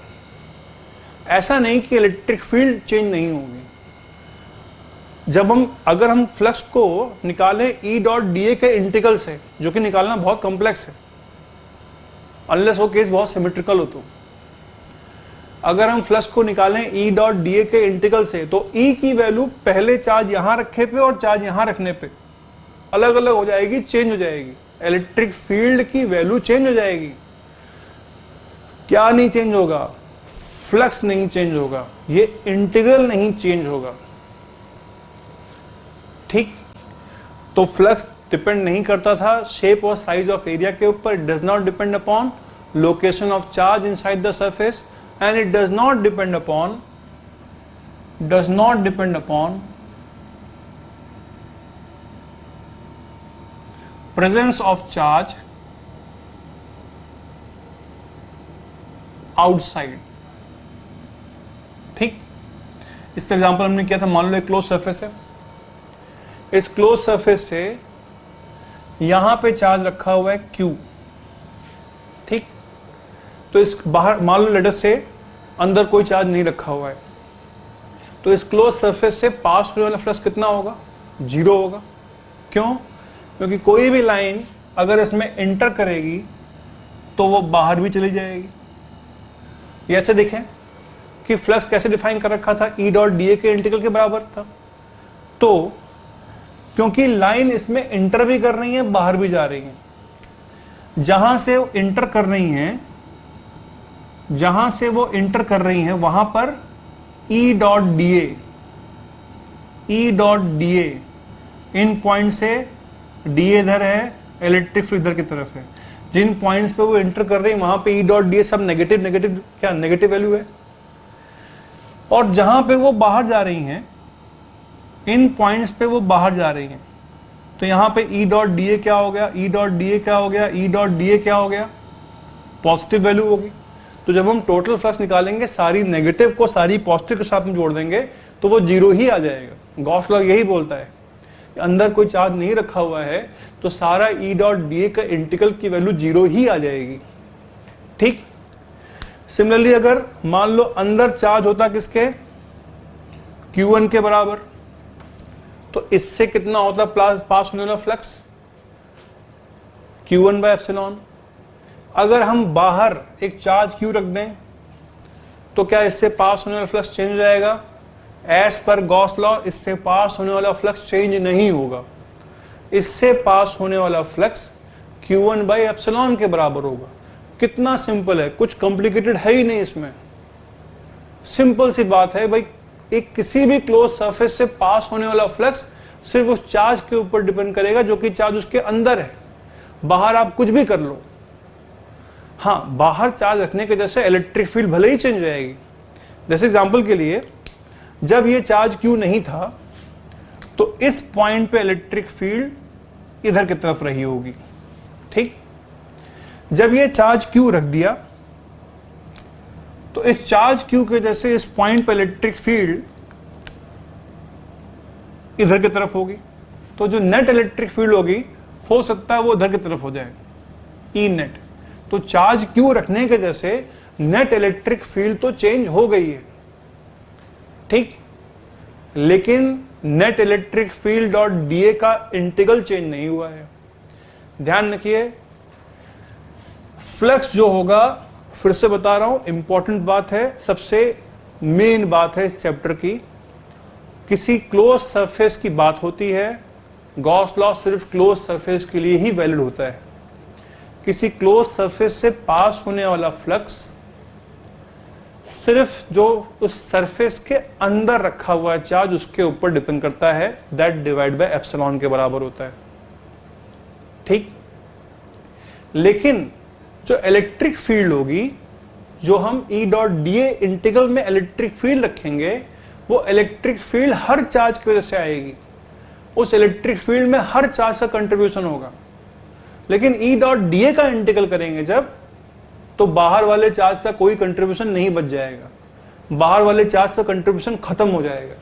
ऐसा नहीं कि इलेक्ट्रिक फील्ड चेंज नहीं होगी। अगर हम फ्लक्स को निकालें E डॉट डी के इंटीग्रल से, जो कि निकालना बहुत कॉम्प्लेक्स है अनलेस वो केस बहुत सिमेट्रिकल हो, तो अगर हम फ्लक्स को निकालें E डॉट डी के इंटीग्रल से, तो E की वैल्यू पहले चार्ज यहां रखे पे और चार्ज यहां रखने पे अलग अलग हो जाएगी, चेंज हो जाएगी। इलेक्ट्रिक फील्ड की वैल्यू चेंज हो जाएगी। क्या नहीं चेंज होगा? फ्लक्स नहीं चेंज होगा, ये इंटीग्रल नहीं चेंज होगा, ठीक। तो फ्लक्स डिपेंड नहीं करता था शेप और साइज ऑफ एरिया के ऊपर। It does not depend upon location of charge inside the surface, and it does not depend upon presence of charge outside, ठीक। इसका एग्जांपल हमने किया था, मान लो एक क्लोज सरफेस है, इस क्लोज सरफेस से यहां पे चार्ज रखा हुआ है Q, ठीक। तो इस बाहर मान लो लेटर से अंदर कोई चार्ज नहीं रखा हुआ है, तो इस क्लोज सरफेस से पास होने वाला फ्लक्स कितना होगा? 0 होगा। क्यों? क्योंकि कोई भी लाइन अगर इसमें एंटर करेगी तो वो बाहर भी चली जाएगी। ये अच्छा देखें कि फ्लक्स कैसे डिफाइन कर रखा था, E डॉट डी के इंटीग्रल के बराबर था। तो क्योंकि लाइन इसमें इंटर भी कर रही है, बाहर भी जा रही है, जहां से वो इंटर कर रही हैं, वहां पर E डॉट डी ए इन पॉइंट से डी इधर है, इलेक्ट्रिक फील्ड इधर की तरफ है। जिन पॉइंट्स पे वो एंटर कर रही है वहां पे E डॉट डी ए सब नेगेटिव वैल्यू है, और जहां पे वो बाहर जा रही हैं, इन पॉइंट्स पे वो बाहर जा रही हैं, तो यहां पे E डॉट डी ए क्या हो गया? E डॉट डी ए क्या हो गया? पॉजिटिव वैल्यू होगी। तो जब हम टोटल फ्लक्स निकालेंगे, सारी नेगेटिव को सारी पॉजिटिव के साथ में जोड़ देंगे तो वो 0 ही आ जाएगा। गॉस लॉ यही बोलता है, अंदर कोई चार्ज नहीं रखा हुआ है तो सारा E डॉट डी ए का इंटीग्रल की वैल्यू 0 ही आ जाएगी, ठीक। सिमिलरली अगर मान लो अंदर चार्ज होता किसके? Q1 के बराबर, तो इससे कितना होता पास होने वाला फ्लक्स? Q1 by epsilon. अगर हम बाहर एक चार्ज Q रख दें तो क्या इससे पास होने वाला फ्लक्स चेंज हो जाएगा? एज पर गॉस लॉ इससे पास होने वाला फ्लक्स चेंज नहीं होगा। इससे पास होने वाला फ्लक्स Q1 बाय एप्सिलॉन के बराबर होगा। कितना सिंपल है, कुछ कॉम्प्लिकेटेड है ही नहीं इसमें, सिंपल सी बात है भाई। एक किसी भी क्लोज सरफेस से पास होने वाला फ्लक्स सिर्फ उस चार्ज के ऊपर डिपेंड करेगा जो कि चार्ज उसके अंदर है। बाहर आप कुछ भी कर लो, हाँ, बाहर चार्ज रखने के जैसे इलेक्ट्रिक फील्ड भले ही चेंज हो जाएगी। जैसे एग्जांपल के लिए, जब ये चार्ज Q नहीं था तो इस पॉइंट पे इलेक्ट्रिक फील्ड इधर की तरफ रही होगी, ठीक। जब ये चार्ज Q रख दिया तो इस चार्ज Q के जैसे इस पॉइंट पे इलेक्ट्रिक फील्ड इधर की तरफ होगी, तो जो नेट इलेक्ट्रिक फील्ड होगी हो सकता है वो इधर की तरफ हो जाए, E नेट। तो चार्ज Q रखने के जैसे नेट इलेक्ट्रिक फील्ड तो चेंज हो गई है, ठीक, लेकिन net electric field dot d ए का इंटीग्रल चेंज नहीं हुआ है। ध्यान रखिए, फ्लक्स जो होगा, फिर से बता रहा हूं, इंपॉर्टेंट बात है, सबसे मेन बात है इस चैप्टर की। किसी क्लोज सरफेस की बात होती है, गॉस लॉ सिर्फ क्लोज सरफेस के लिए ही वैलिड होता है। किसी क्लोज सरफेस से पास होने वाला फ्लक्स सिर्फ जो उस सरफेस के अंदर रखा हुआ है चार्ज उसके ऊपर डिपेंड करता है, दैट डिवाइड बाय एप्सिलॉन के बराबर होता है, ठीक। लेकिन जो इलेक्ट्रिक फील्ड होगी जो हम E डॉट डी ए इंटीग्रल में इलेक्ट्रिक फील्ड रखेंगे वो इलेक्ट्रिक फील्ड हर चार्ज की वजह से आएगी, उस इलेक्ट्रिक फील्ड में हर चार्ज का कंट्रीब्यूशन होगा। लेकिन E डॉट डी ए का इंटीग्रल करेंगे जब, तो बाहर वाले चार्ज का कोई कंट्रीब्यूशन नहीं बच जाएगा, बाहर वाले चार्ज का कंट्रीब्यूशन खत्म हो जाएगा।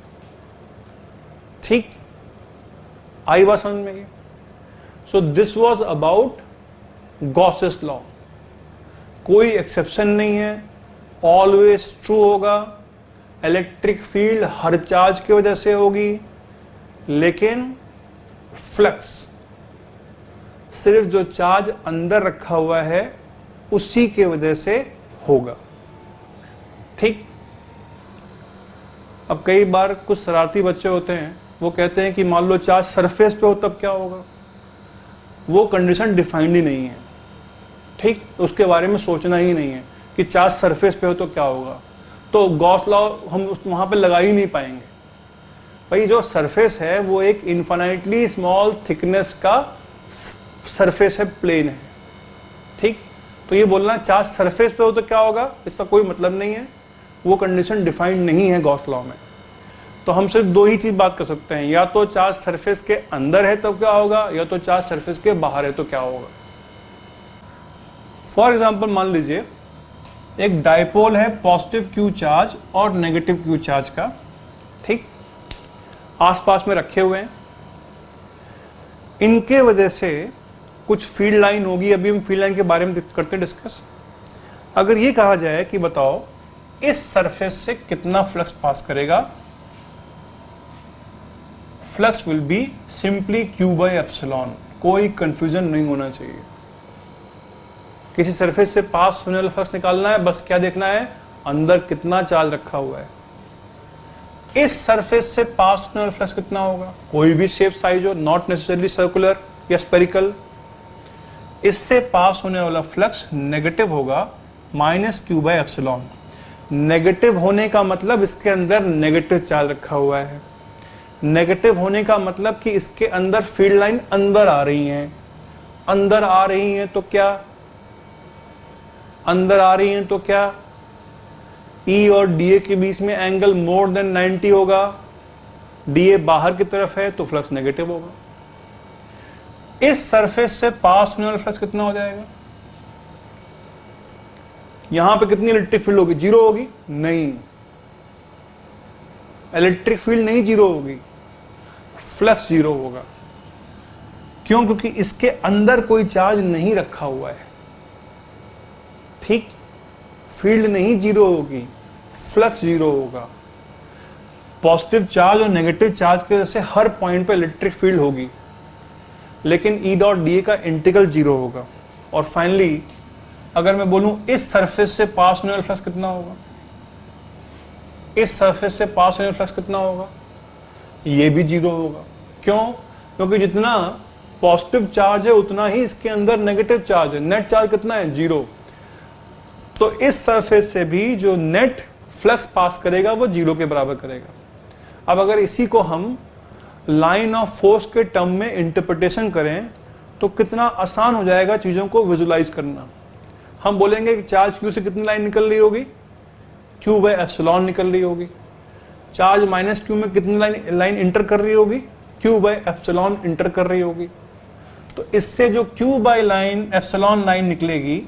ठीक, आई बात समझ में? So this was about Gauss's law. कोई एक्सेप्शन नहीं है, ऑलवेज ट्रू होगा। इलेक्ट्रिक फील्ड हर चार्ज की वजह से होगी, लेकिन फ्लक्स सिर्फ जो चार्ज अंदर रखा हुआ है उसी के वजह से होगा। ठीक। अब कई बार कुछ शरारती बच्चे होते हैं, वो कहते हैं कि मान लो चार्ज सरफेस पे हो तब क्या होगा। वो कंडीशन डिफाइंड ही नहीं है। ठीक, उसके बारे में सोचना ही नहीं है कि चार्ज सरफेस पे हो तो क्या होगा। तो गॉस लॉ हम वहां पे लगा ही नहीं पाएंगे। भाई जो सरफेस है वो एक इनफाइनाइटली स्मॉल थिकनेस का सरफेस है, प्लेन है। ठीक, तो ये बोलना चार्ज सरफेस पे हो तो क्या होगा, इसका कोई मतलब नहीं है। वो कंडीशन डिफाइंड नहीं है गॉस लॉ में। तो हम सिर्फ दो ही चीज बात कर सकते हैं, या तो चार्ज सरफेस के अंदर है तो क्या होगा, या तो चार्ज सरफेस के बाहर है तो क्या होगा। फॉर एग्जाम्पल मान लीजिए एक डायपोल है पॉजिटिव क्यू चार्ज और नेगेटिव क्यू चार्ज का। ठीक, आसपास में रखे हुए हैं, इनके वजह से कुछ फील्ड लाइन होगी। अभी हम फील्ड लाइन के बारे में करते हैं डिस्कस। अगर ये कहा जाए कि बताओ इस सरफेस से कितना फ्लक्स पास करेगा, flux will be simply Q by epsilon. कोई कंफ्यूजन नहीं होना चाहिए। किसी सरफेस से पास होने वाला फ्लक्स निकालना है, बस क्या देखना है, अंदर कितना चार्ज रखा हुआ है। इस सरफेस से पास होने वाला फ्लक्स कितना होगा, कोई भी शेप साइज हो, नॉट नेसेसरली सर्कुलर या स्पेरिकल। इससे पास होने वाला फ्लक्स नेगेटिव होगा, minus Q by epsilon. Negative होने का मतलब इसके अंदर नेगेटिव चार्ज रखा हुआ है। नेगेटिव होने का मतलब कि इसके अंदर फील्ड लाइन अंदर आ रही हैं। अंदर आ रही हैं तो क्या, अंदर आ रही हैं तो क्या, E और DA के बीच में एंगल मोर देन 90 होगा। DA बाहर की तरफ है तो फ्लक्स नेगेटिव होगा। इस सरफेस से पास होने वाला फ्लक्स कितना हो जाएगा, यहां पे कितनी इलेक्ट्रिक फील्ड होगी, जीरो होगी? नहीं, इलेक्ट्रिक फील्ड नहीं जीरो होगी, फ्लक्स जीरो होगा। क्यों? क्योंकि इसके अंदर कोई चार्ज नहीं रखा हुआ है। ठीक, फील्ड नहीं जीरो होगी, फ्लक्स जीरो होगा। पॉजिटिव चार्ज और नेगेटिव चार्ज की वजह से हर पॉइंट पे इलेक्ट्रिक फील्ड होगी, लेकिन E डॉट डी ए का इंटीग्रल जीरो होगा। और फाइनली अगर मैं बोलूं इस सरफेस से पास होने वाला फ्लक्स कितना होगा, इस सरफेस से पास होने वाला फ्लक्स कितना होगा, ये भी जीरो होगा। क्यों? क्योंकि जितना पॉजिटिव चार्ज है उतना ही इसके अंदर नेगेटिव चार्ज है। नेट चार्ज कितना है, जीरो। तो इस सरफेस से भी जो नेट फ्लक्स पास करेगा वो जीरो के बराबर करेगा। अब अगर इसी को हम लाइन ऑफ फोर्स के टर्म में इंटरप्रिटेशन करें तो कितना आसान हो जाएगा चीजों को विजुलाइज करना। हम बोलेंगे कि चार्ज Q से कितनी लाइन निकल रही होगी, Q बाय एप्सिलॉन निकल रही होगी। चार्ज माइनस Q में कितनी लाइन इंटर कर रही होगी, Q बाय एप्सिलॉन इंटर कर रही होगी। तो इससे जो Q by line epsilon line निकलेगी,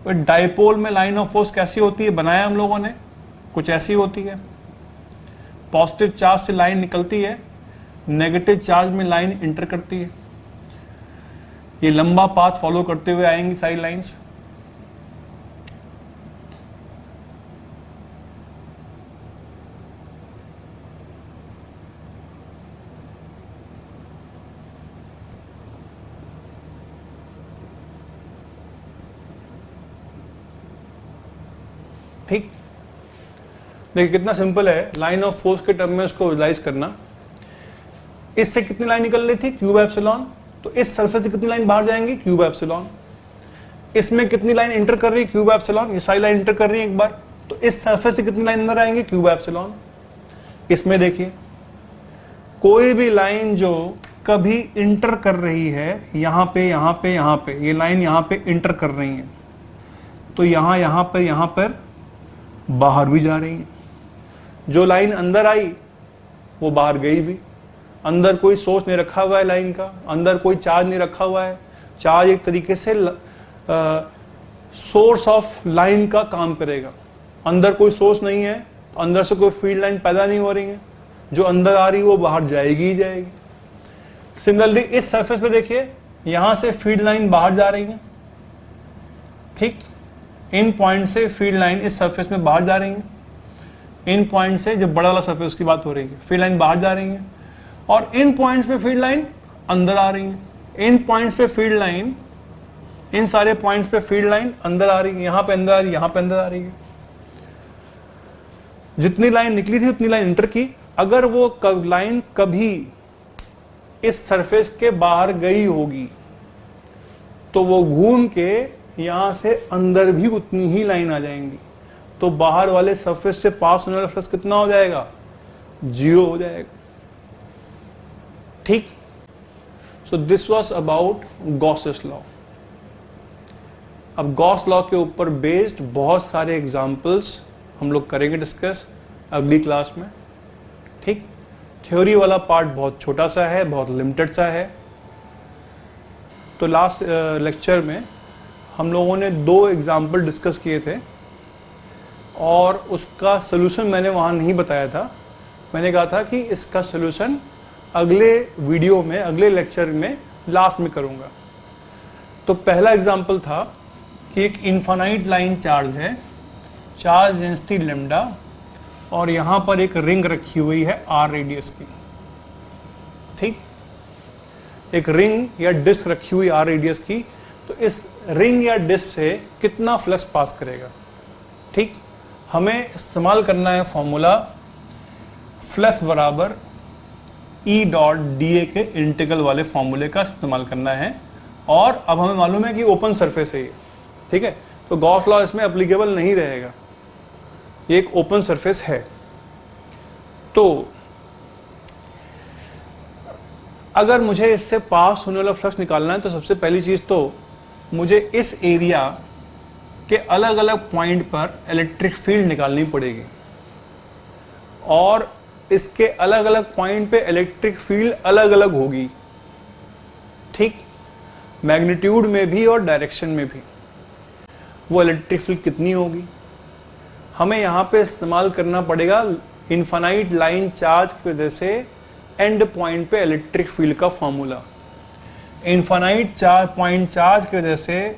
डाइपोल में लाइन ऑफ फोर्स कैसी होती है, बनाया हम लोगों ने, कुछ ऐसी होती है। पॉजिटिव चार्ज से लाइन निकलती है, नेगेटिव चार्ज में लाइन इंटर करती है। ये लंबा पाथ फॉलो करते हुए आएंगी सारी लाइंस। ठीक, देखिए कितना सिंपल है लाइन ऑफ फोर्स के टर्म में उसको विजुलाइज करना। इससे कितनी लाइन निकल रही थी, क्यू बाय एप्सिलॉन। तो इस सरफेस से कितनी लाइन बाहर जाएंगी, क्यू बाय एप्सिलॉन। इसमें कितनी लाइन इंटर कर रही है, क्यू बाय एप्सिलॉन। ये सारी लाइन इंटर कर रही है एक बार, तो इस सरफेस से कितनी लाइन अंदर आएंगे, क्यू बाय एप्सिलॉन। इसमें देखिए कोई भी लाइन जो कभी इंटर कर रही है, यहां पे यहां पे यहां पे, ये लाइन यहां पे इंटर कर रही है, तो यहां पर बाहर भी जा रही है। जो लाइन अंदर आई वो बाहर गई भी। अंदर कोई सोर्स नहीं रखा हुआ है लाइन का, अंदर कोई चार्ज नहीं रखा हुआ है। चार्ज एक तरीके से सोर्स ऑफ लाइन का काम करेगा। अंदर कोई सोर्स नहीं है तो अंदर से कोई फील्ड लाइन पैदा नहीं हो रही है। जो अंदर आ रही है वो बाहर जाएगी ही जाएगी। सिमिलरली इस सरफेस पे देखिए, यहां से फील्ड लाइन बाहर जा रही है, ठीक। इन पॉइंट से फील्ड लाइन इस सरफेस में बाहर जा रही है। इन पॉइंट से, जब बड़ा वाला सरफेस की बात हो रही है, फील्ड लाइन बाहर जा रही है, और इन पॉइंट्स पे फील्ड लाइन अंदर आ रही है। इन पॉइंट्स पे फील्ड लाइन, इन सारे पॉइंट्स पे फील्ड लाइन अंदर आ रही है, यहां पे अंदर आ रही है, यहां पे अंदर आ रही है। जितनी लाइन निकली थी उतनी लाइन इंटर की। अगर वो लाइन कभी इस सरफेस के बाहर गई होगी तो वो घूम के यहां से अंदर भी उतनी ही लाइन आ जाएंगी। तो बाहर वाले सरफेस से पास होने वाला फ्लक्स कितना हो जाएगा? 0 हो जाएगा, ठीक। So this was about Gauss's law. अब गॉस लॉ के ऊपर बेस्ड बहुत सारे एग्जांपल्स हम लोग करेंगे डिस्कस अगली क्लास में, ठीक। थ्योरी वाला पार्ट बहुत छोटा सा है, बहुत लिमिटेड सा है। तो लास्ट लेक्चर में हम लोगों ने 2 एग्जाम्पल डिस्कस किए थे और उसका सोल्यूशन मैंने वहाँ नहीं बताया था। मैंने कहा था कि इसका सोल्यूशन अगले वीडियो में, अगले लेक्चर में लास्ट में करूँगा। तो पहला एग्जाम्पल था कि एक इनफाइनाइट लाइन चार्ज है, चार्ज डेंसिटी लैम्डा, और यहाँ पर एक रिंग रखी हुई है r रेडियस की, ठीक। एक रिंग या डिस्क रखी हुई r रेडियस की। तो इस रिंग या डिस्क से कितना फ्लक्स पास करेगा, ठीक। हमें इस्तेमाल करना है फॉर्मूला फ्लक्स बराबर E डॉट dA के इंटीग्रल वाले फॉर्मूले का इस्तेमाल करना है। और अब हमें मालूम है कि ओपन सरफेस है ये, ठीक है। तो गॉस लॉ इसमें एप्लीकेबल नहीं रहेगा, ये एक ओपन सरफेस है। तो अगर मुझे इससे पास होने वाला फ्लक्स निकालना है तो सबसे पहली चीज तो मुझे इस एरिया के अलग अलग पॉइंट पर इलेक्ट्रिक फील्ड निकालनी पड़ेगी, और इसके अलग अलग पॉइंट पे इलेक्ट्रिक फील्ड अलग अलग होगी, ठीक। मैग्नीट्यूड में भी और डायरेक्शन में भी। वो इलेक्ट्रिक फील्ड कितनी होगी? हमें यहां पे इस्तेमाल करना पड़ेगा इनफाइनाइट लाइन चार्ज की वजह से एंड पॉइंट पे इलेक्ट्रिक फील्ड का फॉर्मूला। इनफाइनाइट पॉइंट चार्ज की वजह से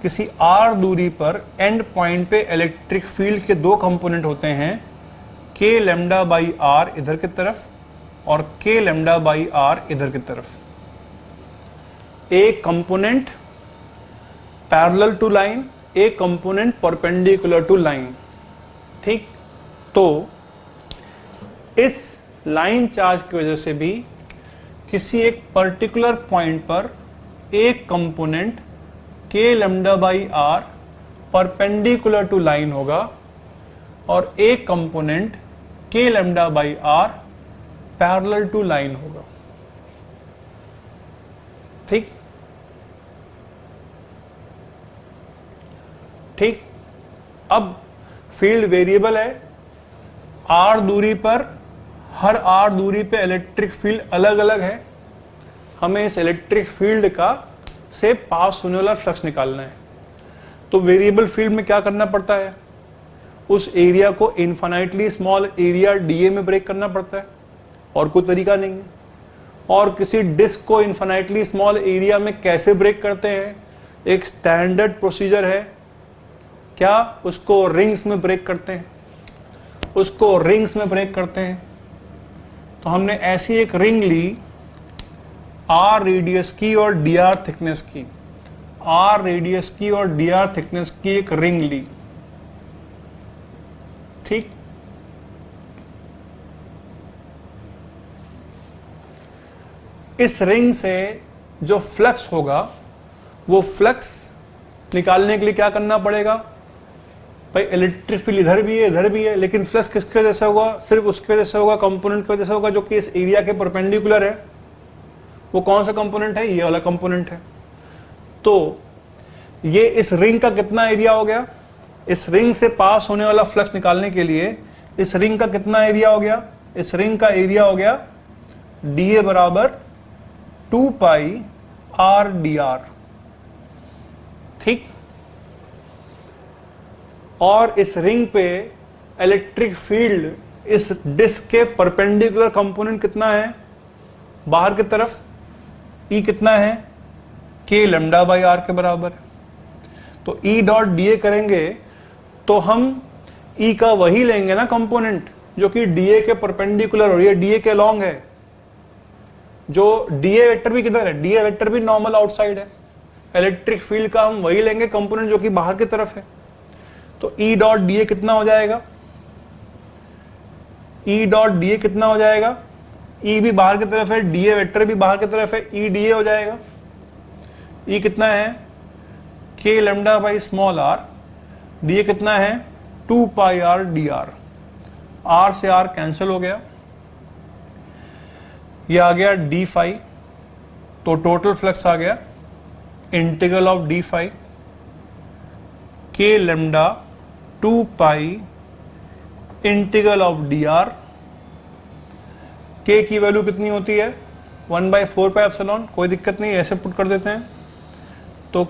किसी r दूरी पर एंड पॉइंट पे इलेक्ट्रिक फील्ड के 2 कंपोनेंट होते हैं, k लैम्डा बाई r इधर की तरफ और k लैम्डा बाई r इधर की तरफ। एक कंपोनेंट पैरेलल टू लाइन, एक कंपोनेंट परपेंडिकुलर टू लाइन, ठीक। तो इस लाइन चार्ज की वजह से भी किसी एक पर्टिकुलर पॉइंट पर एक component k lambda by r perpendicular to line होगा और एक component k lambda by r parallel to line होगा, ठीक। ठीक। अब फील्ड वेरिएबल है, r दूरी पर, हर r दूरी पे इलेक्ट्रिक फील्ड अलग अलग है। हमें इस इलेक्ट्रिक फील्ड का से पास होने वाला फ्लक्स निकालना है। तो वेरिएबल फील्ड में क्या करना पड़ता है? उस एरिया को इनफाइनाइटली स्मॉल एरिया dA में ब्रेक करना पड़ता है, और कोई तरीका नहीं है। और किसी डिस्क को इनफाइनाइटली स्मॉल एरिया में कैसे ब्रेक करते हैं? एक स्टैंडर्ड प्रोसीजर है, क्या? उसको रिंग्स में ब्रेक करते हैं, उसको रिंग्स में ब्रेक करते हैं। तो हमने ऐसी एक रिंग ली r रेडियस की और dr थिकनेस की, r रेडियस की और dr थिकनेस की एक रिंग ली, ठीक। इस रिंग से जो फ्लक्स होगा वो फ्लक्स निकालने के लिए क्या करना पड़ेगा? भाई इलेक्ट्रिक फील्ड इधर भी है, इधर भी है, लेकिन फ्लक्स किसके वजह से होगा? सिर्फ उसके वजह से होगा, कंपोनेंट की वजह से होगा जो कि इस एरिया के परपेंडिकुलर है। वो कौन सा कंपोनेंट है? ये वाला कंपोनेंट है। तो ये इस रिंग का कितना एरिया हो गया, इस रिंग से पास होने वाला फ्लक्स निकालने के लिए इस रिंग का कितना एरिया हो गया, इस रिंग का एरिया हो गया dA बराबर 2 पाई r dr। ठीक, और इस रिंग पे इलेक्ट्रिक फील्ड इस डिस्क के परपेंडिकुलर कंपोनेंट कितना है, बाहर की तरफ E कितना है, k लैम्डा बाई r के बराबर। तो E डॉट dA करेंगे तो हम E का वही लेंगे ना कंपोनेंट जो कि dA के परपेंडिकुलर और ये dA के लॉन्ग है। जो dA वेक्टर भी किधर है, dA वेक्टर भी नॉर्मल आउटसाइड है। इलेक्ट्रिक फील्ड का हम वही लेंगे कंपोनेंट जो कि बाहर की तरफ है। तो E डॉट dA कितना हो जाएगा, E डॉट dA कितना हो जाएगा, E भी बाहर की तरफ है, dA वेक्टर भी बाहर की तरफ है, E dA हो जाएगा। E कितना है, k lambda by small r, dA कितना है 2 पाई r dr। r से r कैंसिल हो गया, ये आ गया d फाई। तो टोटल फ्लक्स आ गया integral of d phi k lambda 2 pi integral of dr। k की वैल्यू कितनी होती है 1/4 पाई एप्सिलॉन, कोई दिक्कत नहीं, ऐसे पुट कर देते हैं। तो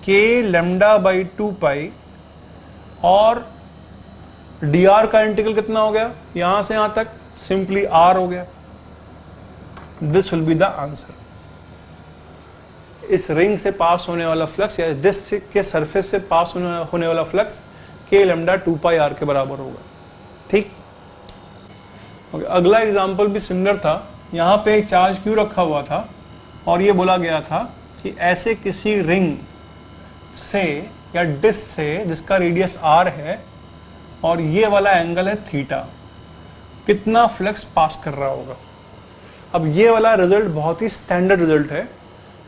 k लैम्डा बाई 2 पाई और dr का इंटीग्रल कितना हो गया, यहां से यहां तक सिंपली r हो गया। This will be the answer. इस रिंग से पास होने वाला फ्लक्स या डिस्क के सरफेस से पास होने वाला flux k lambda 2 pi r के बराबर होगा। ठीक, अगला एग्जांपल भी सिमिलर था। यहां पे एक चार्ज क्यू रखा हुआ था और ये बोला गया था कि ऐसे किसी रिंग से या डिस्क से जिसका रेडियस r है और ये वाला एंगल है थीटा, कितना फ्लक्स पास कर रहा होगा। अब ये वाला रिजल्ट बहुत ही स्टैंडर्ड रिजल्ट है,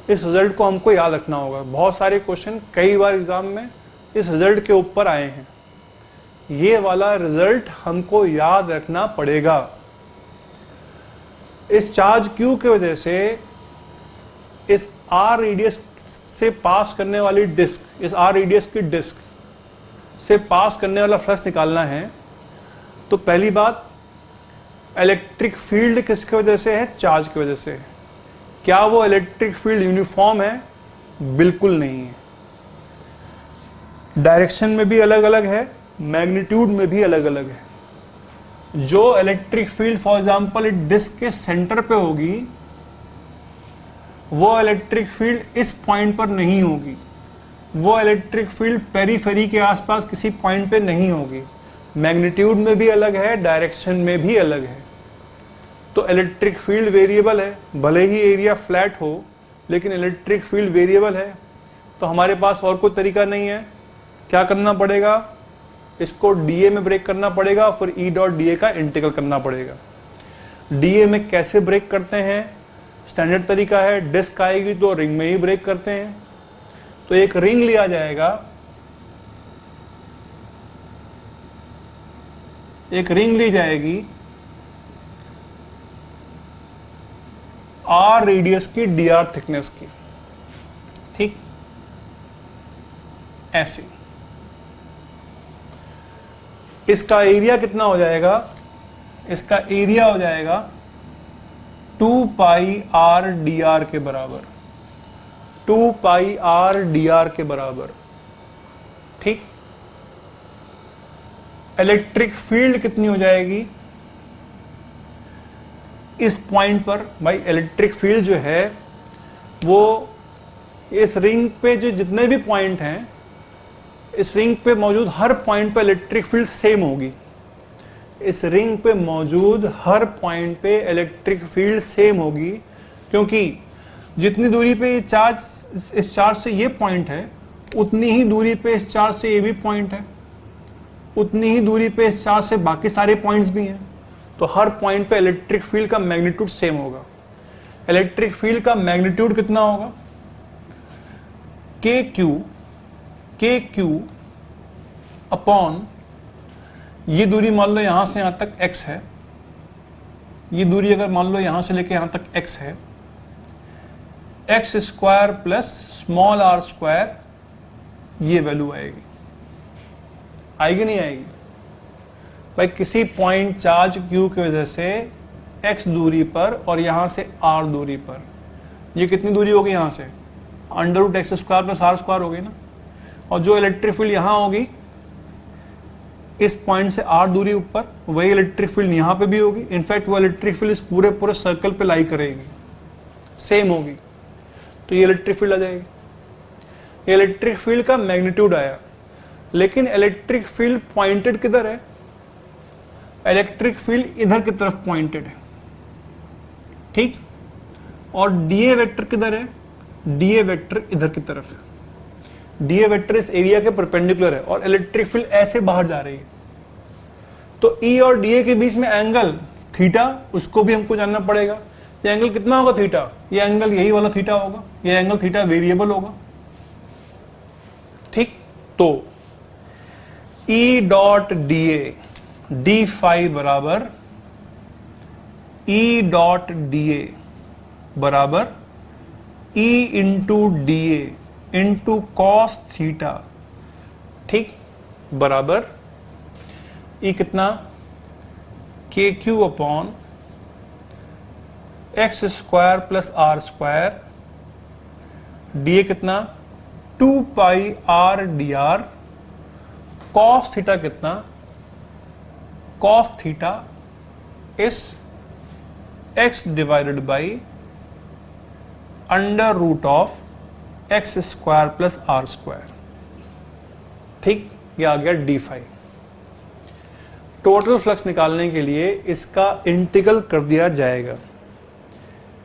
इस रिजल्ट को हमको याद रखना होगा। बहुत सारे क्वेश्चन कई बार एग्जाम में इस रिजल्ट के ऊपर आए हैं, ये वाला रिजल्ट हमको याद रखना पड़ेगा। इस चार्ज Q की वजह से इस R रेडियस से पास करने वाली डिस्क, इस R रेडियस की डिस्क से पास करने वाला फ्लक्स निकालना है। तो पहली बात, इलेक्ट्रिक फील्ड किसकी वजह से है, चार्ज की वजह से है। क्या वो इलेक्ट्रिक फील्ड यूनिफॉर्म है, बिल्कुल नहीं है। डायरेक्शन में भी अलग अलग है, मैग्नीट्यूड में भी अलग अलग है। जो इलेक्ट्रिक फील्ड फॉर एग्जांपल इस डिस्क के सेंटर पे होगी, वो इलेक्ट्रिक फील्ड इस पॉइंट पर नहीं होगी, वो इलेक्ट्रिक फील्ड पेरीफेरी के आसपास किसी पॉइंट पे नहीं होगी। मैग्नीट्यूड में भी अलग है, डायरेक्शन में भी अलग है। तो इलेक्ट्रिक फील्ड वेरिएबल है, भले ही एरिया फ्लैट हो लेकिन इलेक्ट्रिक फील्ड वेरिएबल है। तो हमारे पास और कोई तरीका नहीं है, क्या करना पड़ेगा, इसको डीए में ब्रेक करना पड़ेगा, फिर ई डॉट डीए का इंटीग्रल करना पड़ेगा। डीए में कैसे ब्रेक करते हैं, स्टैंडर्ड तरीका है, डिस्क आएगी तो रिंग में ही ब्रेक करते हैं। तो एक रिंग लिया जाएगा, एक रिंग ली जाएगी आर रेडियस की डी आर थिकनेस की, ठीक, ऐसे। इसका एरिया कितना हो जाएगा, इसका एरिया हो जाएगा 2 पाई आर डी आर के बराबर, 2 पाई आर डी आर के बराबर, ठीक। इलेक्ट्रिक फील्ड कितनी हो जाएगी इस पॉइंट पर, भाई इलेक्ट्रिक फील्ड जो है वो इस रिंग पे जो जितने भी पॉइंट हैं, इस रिंग पे मौजूद हर पॉइंट पे इलेक्ट्रिक फील्ड सेम होगी। इस रिंग पे मौजूद हर पॉइंट पे इलेक्ट्रिक फील्ड सेम होगी, क्योंकि जितनी दूरी पे ये चार्ज, इस चार्ज से ये पॉइंट है, उतनी ही दूरी पे इस चार्ज से ये भी पॉइंट है, उतनी ही दूरी पे इस चार्ज से बाकी सारे पॉइंट्स भी हैं। तो हर पॉइंट पे इलेक्ट्रिक फील्ड का मैग्नीट्यूड सेम होगा। इलेक्ट्रिक फील्ड का मैग्नीट्यूड कितना होगा, के क्यू अपॉन, ये दूरी मान लो यहां से यहां तक x है, ये दूरी अगर मान लो यहां से लेके यहां तक x है, x square plus small r square ये वैल्यू आएगी। आएगी नहीं आएगी भाई? किसी पॉइंट चार्ज Q की वजह से x दूरी पर और यहां से r दूरी पर, ये कितनी दूरी होगी यहां से? √x² + r² होगी ना। और जो इलेक्ट्रिक फील्ड यहां होगी इस पॉइंट से r दूरी ऊपर, वही इलेक्ट्रिक फील्ड यहां पे भी होगी। इनफैक्ट वो इलेक्ट्रिक फील्ड इस पूरे सर्कल पे लाई करेगी, सेम होगी। तो ये इलेक्ट्रिक फील्ड आ जाएगी। ये इलेक्ट्रिक फील्ड का मैग्नीट्यूड आया, लेकिन इलेक्ट्रिक फील्ड पॉइंटेड किधर है? इलेक्ट्रिक फील्ड इधर की तरफ पॉइंटेड है, ठीक। और डीए वेक्टर किधर है? डीए वेक्टर इधर की तरफ है। डीए वेक्टर इस एरिया के परपेंडिकुलर है और इलेक्ट्रिक फील्ड ऐसे बाहर जा रही है। तो ई और डीए के बीच में एंगल थीटा, उसको भी हमको जानना पड़ेगा। ये एंगल कितना होगा थीटा? ये एंगल यही वाला थीटा होगा। ये एंगल थीटा वेरिएबल होगा, ठीक। तो E dot D A D phi बराबर ई डॉट डीए बराबर E into D A into cos theta, ठीक, बराबर ई कितना? के Q upon x² + r², DA कितना? 2 pi r dr, cos theta कितना? कॉस थीटा इस x divided by √x² + r², ठीक। ये आ गया डी फाई। टोटल फ्लक्स निकालने के लिए इसका इंटीग्रल कर दिया जाएगा,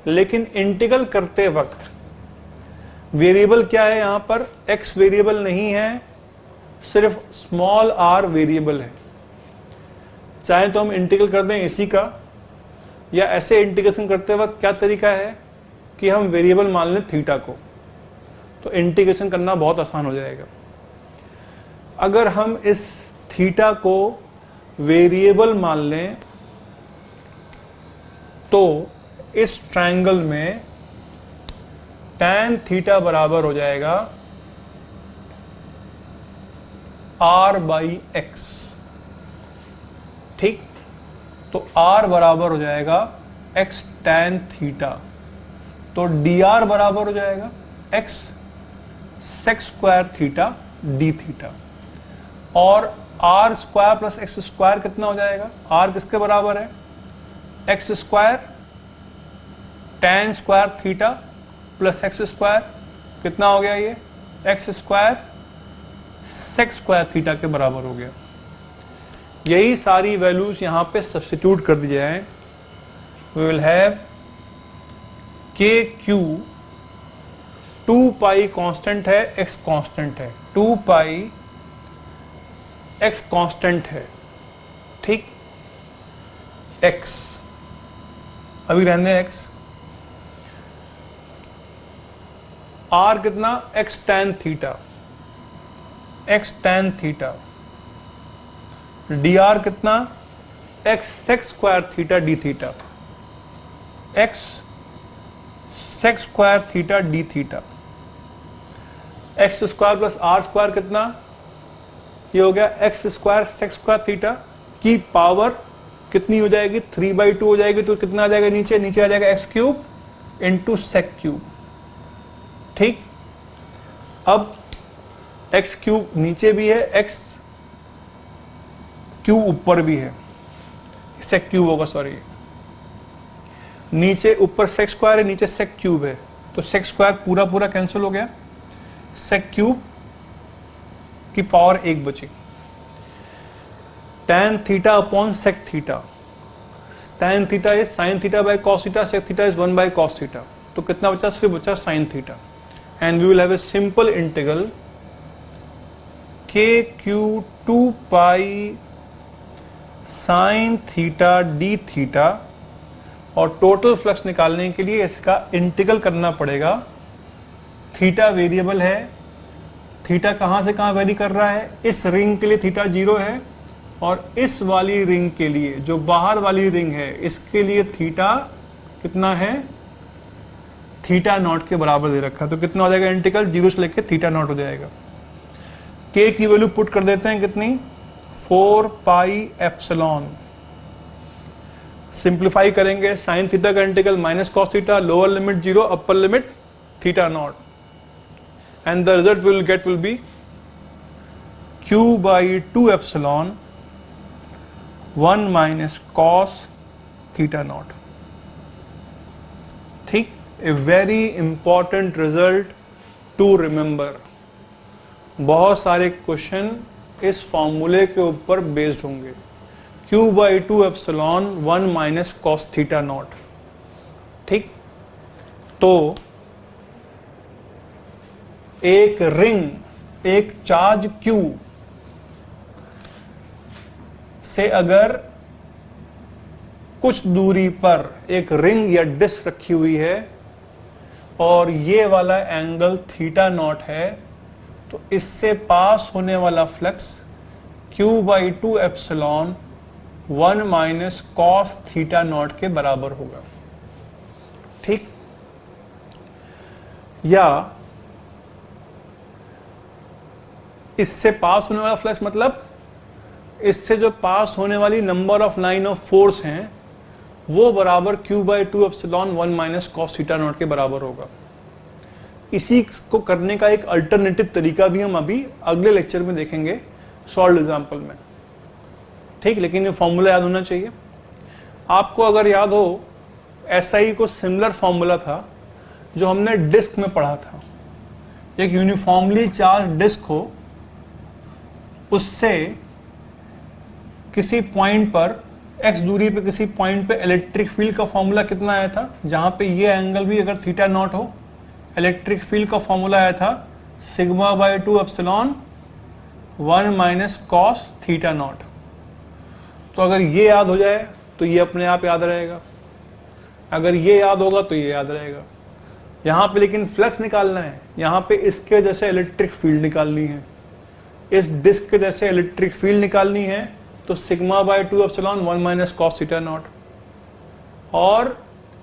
लेकिन इंटीग्रल करते वक्त वेरिएबल क्या है? यहां पर x वेरिएबल नहीं है, सिर्फ स्मॉल r वेरिएबल है। चाहे तो हम इंटीग्रल कर दें इसी का, या ऐसे इंटीग्रेशन करते वक्त क्या तरीका है कि हम वेरिएबल मान लें थीटा को, तो इंटीग्रेशन करना बहुत आसान हो जाएगा। अगर हम इस थीटा को वेरिएबल मान लें तो इस ट्रायंगल में tan थीटा बराबर हो जाएगा r/x, ठीक। तो r बराबर हो जाएगा x tan थीटा, तो dr बराबर हो जाएगा x sec² theta d theta. और r² + x² कितना हो जाएगा? r किसके बराबर है? x² tan² theta plus x² कितना हो गया? ये x² sec² थीटा के बराबर हो गया। यही सारी वैल्यूज यहां पे सब्स्टिट्यूट कर दी जाए, वी विल हैव के क्यू 2 पाई कांस्टेंट है, x कांस्टेंट है, 2 पाई x कांस्टेंट है, ठीक। x अभी रहने x, r कितना? x tan theta, x tan theta, dr कितना? x sec² theta d theta, x sec² theta d theta. x² + r² कितना? ये हो गया x² sec² थीटा की पावर कितनी हो जाएगी? 3/2 हो जाएगी। तो कितना आ जाएगा? नीचे आ जाएगा x³ इंटू sec³, ठीक। अब x³ नीचे भी है, x³ ऊपर भी है, sec³ होगा, सॉरी, नीचे ऊपर sec² है, नीचे sec³ है, तो sec² पूरा कैंसिल हो गया, sec³ की पावर 1 बची। tan theta upon sec theta, tan theta is sin theta by cos theta, sec theta is 1 by cos theta, तो कितना बचा? सिर्फ बचा sin theta. And we will have a simple integral के Q 2 pi sin theta d theta, और total flux निकालने के लिए इसका इंटीग्रल करना पड़ेगा। थीटा वेरिएबल है, थीटा कहां से कहां वेरी कर रहा है? इस रिंग के लिए थीटा 0 है, और इस वाली रिंग के लिए, जो बाहर वाली रिंग है, इसके लिए थीटा कितना है? थीटा नॉट के बराबर दे रखा है। तो कितना हो जाएगा इंटीग्रल? 0 से लेकर थीटा नॉट हो जाएगा। के की वैल्यू पुट कर देते हैं कितनी, 4 पाई एप्सिलॉन। सिंप्लीफाई करेंगे, साइन थीटा का integral minus cos theta, lower limit 0, upper limit theta naught, and the result will get will be q by 2 epsilon 1 minus cos theta naught। ठीक, a very important result to remember. बहुत सारे question इस फॉर्मूले के ऊपर based होंगे, q by 2 epsilon 1 minus cos theta naught। ठीक, तो एक रिंग, एक चार्ज q से अगर कुछ दूरी पर एक रिंग या डिस्क रखी हुई है और ये वाला एंगल थीटा नॉट है, तो इससे पास होने वाला flux q by 2 epsilon 1 minus cos theta naught के बराबर होगा। ठीक, या इससे पास होने वाला फ्लक्स मतलब इससे जो पास होने वाली number of line of force हैं वो बराबर q by 2 epsilon 1 minus cos theta naught के बराबर होगा। इसी को करने का एक अल्टरनेटिव तरीका भी हम अभी अगले लेक्चर में देखेंगे सॉल्व एग्जांपल में। ठीक, लेकिन ये फॉर्मूला याद होना चाहिए आपको। अगर याद हो, SI को सिमिलर फॉर्मूला था जो हमने डिस्क में पढ़ा था। एक यूनिफॉर्मली चार्ज डिस्क हो, उससे किसी पॉइंट पर x दूरी पे किसी पॉइंट पे इलेक्ट्रिक फील्ड का फॉर्मूला कितना आया था, जहां पे ये एंगल भी अगर थीटा नॉट हो, इलेक्ट्रिक फील्ड का फॉर्मूला आया था sigma by 2 epsilon 1 minus cos theta naught. तो अगर ये याद हो जाए तो ये अपने आप याद रहेगा, अगर ये याद होगा तो ये याद रहेगा। यहाँ पे लेकिन फ्लक्स निकालना है, यहाँ पे इसके जैसे इलेक्ट्रिक फील्ड निकालनी है, इस डिस्क के जैसे इलेक्ट्रिक फील्ड निकालनी है, तो sigma by 2 epsilon 1 minus cos theta naught. और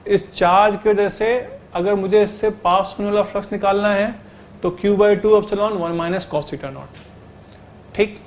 इस चार्ज के जैसे अगर मुझे इससे पास होने वाला फ्लक्स निकालना है तो q by 2 epsilon 1 minus cos theta naught. ठीक,